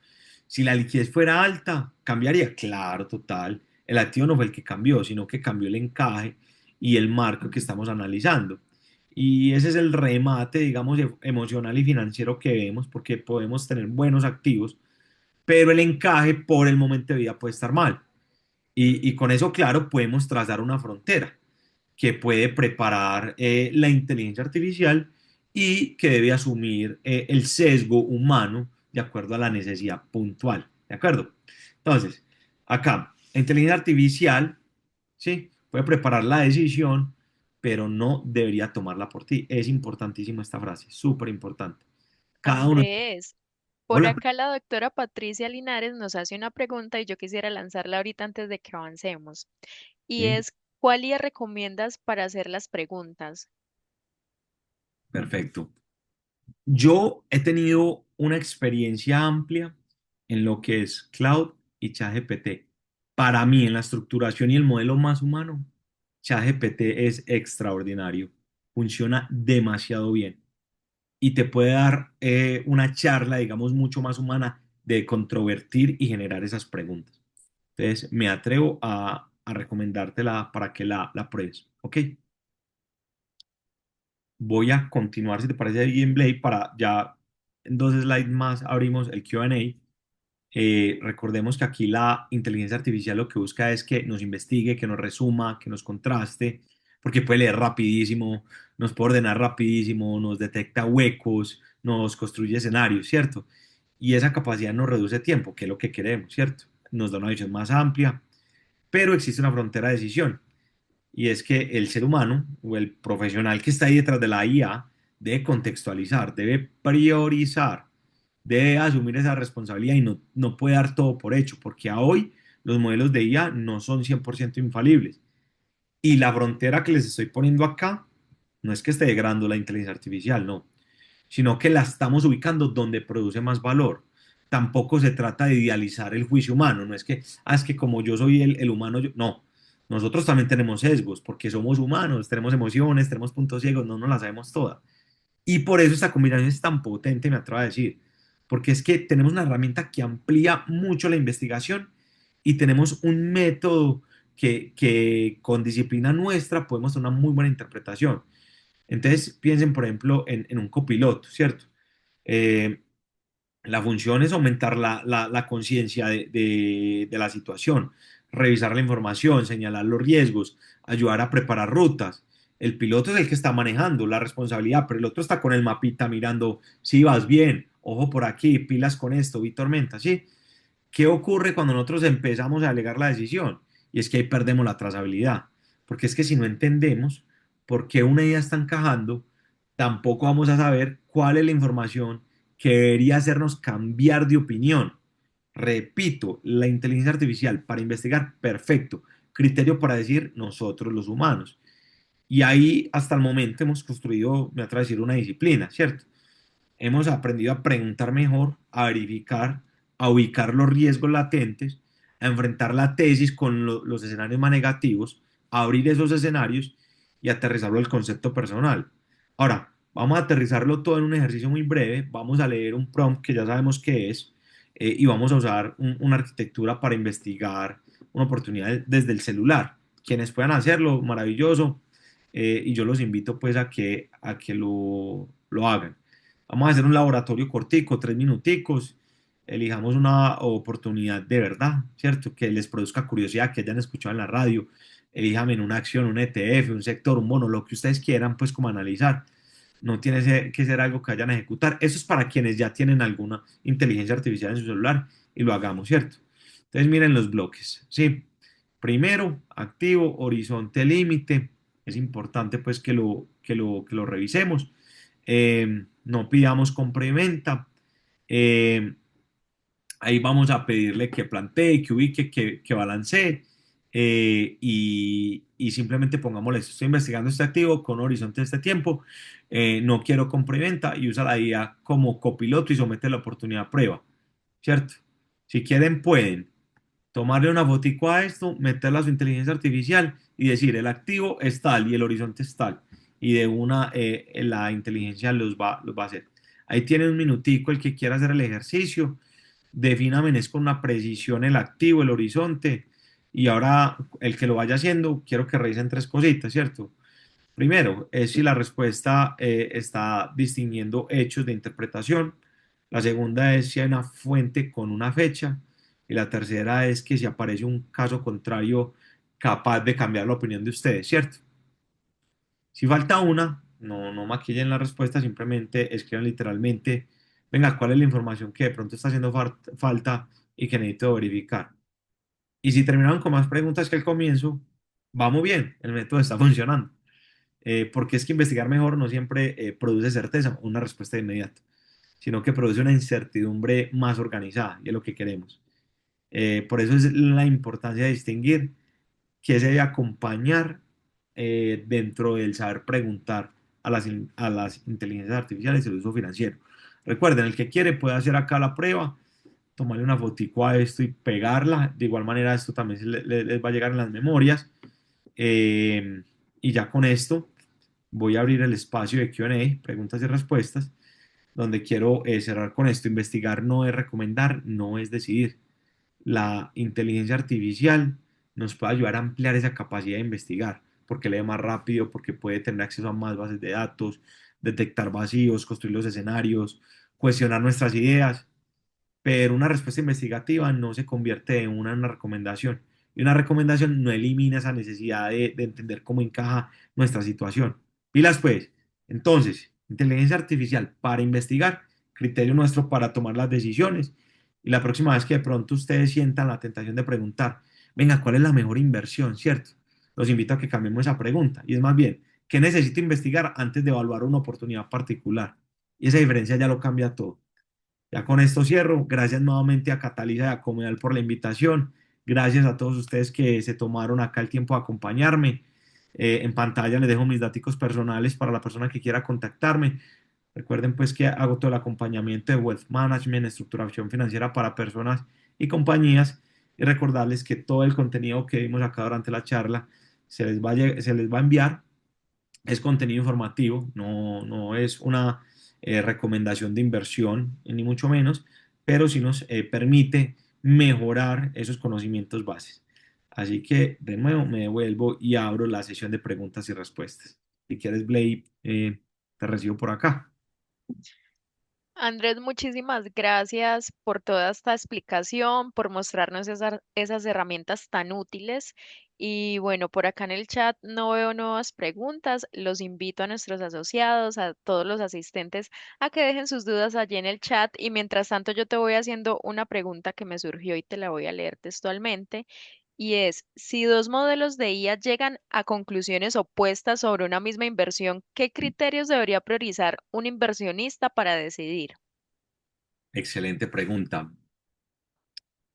Si la liquidez fuera alta, cambiaría, claro, total. El activo no fue el que cambió, sino que cambió el encaje y el marco que estamos analizando. Y ese es el remate, digamos, emocional y financiero que vemos, porque podemos tener buenos activos, pero el encaje por el momento de vida puede estar mal. Y con eso, claro, podemos trazar una frontera que puede preparar la inteligencia artificial y que debe asumir el sesgo humano de acuerdo a la necesidad puntual. ¿De acuerdo? Entonces, acá, la inteligencia artificial, ¿sí? Puede preparar la decisión, pero no debería tomarla por ti. Es importantísima esta frase, súper importante. Cada uno... Andrés, por Hola. acá la doctora Patricia Linares nos hace una pregunta y yo quisiera lanzarla ahorita antes de que avancemos. Y Sí, es, ¿cuál día recomiendas para hacer las preguntas? perfecto. Yo he tenido una experiencia amplia en lo que es cloud y ChatGPT. Para mí, en la estructuración y el modelo más humano, ChatGPT es extraordinario. Funciona demasiado bien y te puede dar una charla, digamos, mucho más humana de controvertir y generar esas preguntas. Entonces, me atrevo a recomendártela para que la pruebes. ¿Ok? Voy a continuar, si te parece bien, Blake, para ya en 2 slides más abrimos el Q&A. Recordemos que aquí la inteligencia artificial lo que busca es que nos investigue, que nos resuma, que nos contraste, porque puede leer rapidísimo, nos puede ordenar rapidísimo, nos detecta huecos, nos construye escenarios, ¿cierto? Y esa capacidad nos reduce tiempo, que es lo que queremos, ¿cierto? Nos da una visión más amplia, pero existe una frontera de decisión y es que el ser humano o el profesional que está ahí detrás de la IA debe contextualizar, debe priorizar, debe asumir esa responsabilidad y no puede dar todo por hecho, porque a hoy los modelos de IA no son 100% infalibles. Y la frontera que les estoy poniendo acá no es que esté degradando la inteligencia artificial, no, sino que la estamos ubicando donde produce más valor. Tampoco se trata de idealizar el juicio humano, no es que, es que como yo soy el humano, no. Nosotros también tenemos sesgos, porque somos humanos, tenemos emociones, tenemos puntos ciegos, no nos las sabemos todas. Y por eso esta combinación es tan potente, me atrevo a decir, porque es que tenemos una herramienta que amplía mucho la investigación y tenemos un método que con disciplina nuestra podemos hacer una muy buena interpretación. Entonces, piensen, por ejemplo, en un copiloto, ¿cierto? Eh, la función es aumentar la conciencia de la situación, revisar la información, señalar los riesgos, ayudar a preparar rutas. El piloto es el que está manejando la responsabilidad, pero el otro está con el mapita mirando si vas bien, ojo por aquí, pilas con esto, vi tormenta, ¿sí? ¿Qué ocurre cuando nosotros empezamos a delegar la decisión? Y es que ahí perdemos la trazabilidad, porque es que si no entendemos por qué una idea está encajando, tampoco vamos a saber cuál es la información que debería hacernos cambiar de opinión. Repito, la inteligencia artificial para investigar, perfecto. Criterio para decir nosotros los humanos. Y ahí hasta el momento hemos construido, me atrevo a decir, una disciplina, ¿cierto? Hemos aprendido a preguntar mejor, a verificar, a ubicar los riesgos latentes, a enfrentar la tesis con los escenarios más negativos, a abrir esos escenarios y aterrizarlo al concepto personal. Ahora, vamos a aterrizarlo todo en un ejercicio muy breve, vamos a leer un prompt que ya sabemos qué es y vamos a usar una arquitectura para investigar una oportunidad desde el celular. Quienes puedan hacerlo, maravilloso, y yo los invito pues a que lo hagan. Vamos a hacer un laboratorio cortico, 3 minuticos, elijamos una oportunidad de verdad, ¿cierto? Que les produzca curiosidad, que hayan escuchado en la radio, elijan en una acción, un ETF, un sector, un bono, lo que ustedes quieran, pues como analizar. No tiene que ser algo que vayan a ejecutar. Eso es para quienes ya tienen alguna inteligencia artificial en su celular y lo hagamos, ¿cierto? Entonces miren los bloques, ¿sí? Primero, activo, horizonte, límite. Es importante pues que lo revisemos. No pidamos compra y venta. Eh, Ahí vamos a pedirle que plantee, que ubique, que balancee y simplemente pongámosle, estoy investigando este activo con horizonte de este tiempo, no quiero compra y venta y usa la IA como copiloto y somete la oportunidad a prueba, ¿cierto? Si quieren pueden tomarle una fotico a esto, meterla a su inteligencia artificial y decir el activo es tal y el horizonte es tal y de una la inteligencia los va a hacer. Ahí tiene un minutico el que quiera hacer el ejercicio. Defíname es con una precisión el activo, el horizonte, y ahora el que lo vaya haciendo, quiero que revisen 3 cositas, ¿cierto? Primero, es si la respuesta está distinguiendo hechos de interpretación. La segunda es si hay una fuente con una fecha. Y la tercera es que si aparece un caso contrario capaz de cambiar la opinión de ustedes, ¿cierto? Si falta una, no maquillen la respuesta, simplemente escriban literalmente, venga, ¿cuál es la información que de pronto está haciendo falta y que necesito verificar? Y si terminaron con más preguntas que al comienzo, vamos bien, el método está funcionando. Porque es que investigar mejor no siempre produce certeza, una respuesta de inmediato, sino que produce una incertidumbre más organizada y es lo que queremos. Por eso es la importancia de distinguir que se debe acompañar dentro del saber preguntar a las inteligencias artificiales el uso financiero. Recuerden, el que quiere puede hacer acá la prueba, tomarle una fotico a esto y pegarla. De igual manera, esto también les va a llegar en las memorias. Eh, y ya con esto voy a abrir el espacio de Q&A, preguntas y respuestas, donde quiero cerrar con esto. Investigar no es recomendar, no es decidir. La inteligencia artificial nos puede ayudar a ampliar esa capacidad de investigar, porque lee más rápido, porque puede tener acceso a más bases de datos, detectar vacíos, construir los escenarios, cuestionar nuestras ideas, pero una respuesta investigativa no se convierte en una recomendación. Y una recomendación no elimina esa necesidad de entender cómo encaja nuestra situación. Pilas pues, entonces, inteligencia artificial para investigar, criterio nuestro para tomar las decisiones. Y la próxima vez que de pronto ustedes sientan la tentación de preguntar, venga, ¿cuál es la mejor inversión? ¿Cierto? Los invito a que cambiemos esa pregunta. Y es más bien, ¿qué necesito investigar antes de evaluar una oportunidad particular? Y esa diferencia ya lo cambia todo. Ya con esto cierro. Gracias nuevamente a Catalisa y a Comedal por la invitación. Gracias a todos ustedes que se tomaron acá el tiempo de acompañarme. En pantalla les dejo mis datos personales para la persona que quiera contactarme. Recuerden pues que hago todo el acompañamiento de Wealth Management, estructuración financiera para personas y compañías. Y recordarles que todo el contenido que vimos acá durante la charla se les va a enviar, es contenido informativo, no es una recomendación de inversión, ni mucho menos, pero sí nos permite mejorar esos conocimientos bases. Así que de nuevo me devuelvo y abro la sesión de preguntas y respuestas. Si quieres, Blake, te recibo por acá. Andrés, muchísimas gracias por toda esta explicación, por mostrarnos esas herramientas tan útiles. Y bueno, por acá en el chat no veo nuevas preguntas. Los invito a nuestros asociados, a todos los asistentes, a que dejen sus dudas allí en el chat. Y mientras tanto, yo te voy haciendo una pregunta que me surgió y te la voy a leer textualmente. Y es, si dos modelos de IA llegan a conclusiones opuestas sobre una misma inversión, ¿qué criterios debería priorizar un inversionista para decidir? Excelente pregunta.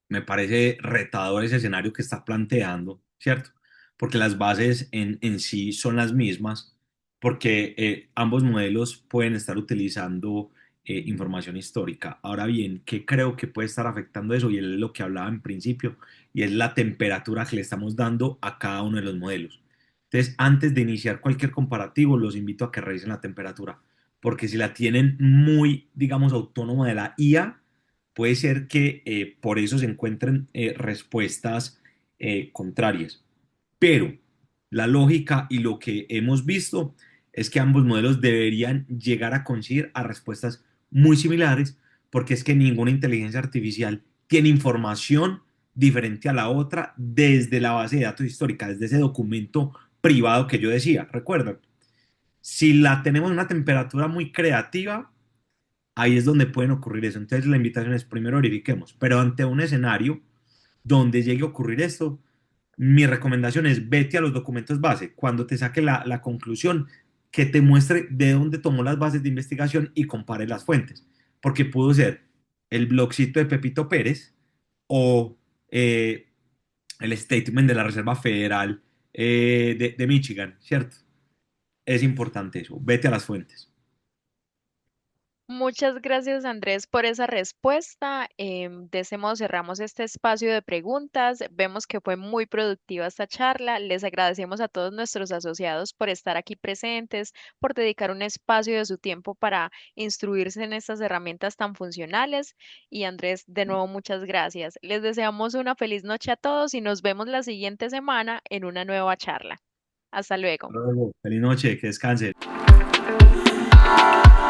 Me parece retador ese escenario que está planteando, ¿cierto? Porque las bases en sí son las mismas, porque ambos modelos pueden estar utilizando información histórica. Ahora bien, ¿qué creo que puede estar afectando eso? Y es lo que hablaba en principio, y es la temperatura que le estamos dando a cada uno de los modelos. Entonces, antes de iniciar cualquier comparativo, los invito a que revisen la temperatura, porque si la tienen muy, digamos, autónoma de la IA, puede ser que por eso se encuentren respuestas contrarias. Pero la lógica y lo que hemos visto es que ambos modelos deberían llegar a coincidir a respuestas muy similares, porque es que ninguna inteligencia artificial tiene información diferente a la otra desde la base de datos histórica, desde ese documento privado que yo decía. Recuerden, si la tenemos en una temperatura muy creativa, ahí es donde pueden ocurrir eso. Entonces la invitación es primero verifiquemos, pero ante un escenario donde llegue a ocurrir esto, mi recomendación es vete a los documentos base. Cuando te saque la conclusión, que te muestre de dónde tomó las bases de investigación y compare las fuentes. Porque pudo ser el blogcito de Pepito Pérez o el statement de la Reserva Federal de Michigan, ¿cierto? Es importante eso. Vete a las fuentes. Muchas gracias, Andrés, por esa respuesta. De ese modo cerramos este espacio de preguntas. Vemos que fue muy productiva esta charla. Les agradecemos a todos nuestros asociados por estar aquí presentes, por dedicar un espacio de su tiempo para instruirse en estas herramientas tan funcionales. Y Andrés, de nuevo, muchas gracias. Les deseamos una feliz noche a todos y nos vemos la siguiente semana en una nueva charla. Hasta luego. Hasta luego. Feliz noche, que descanse.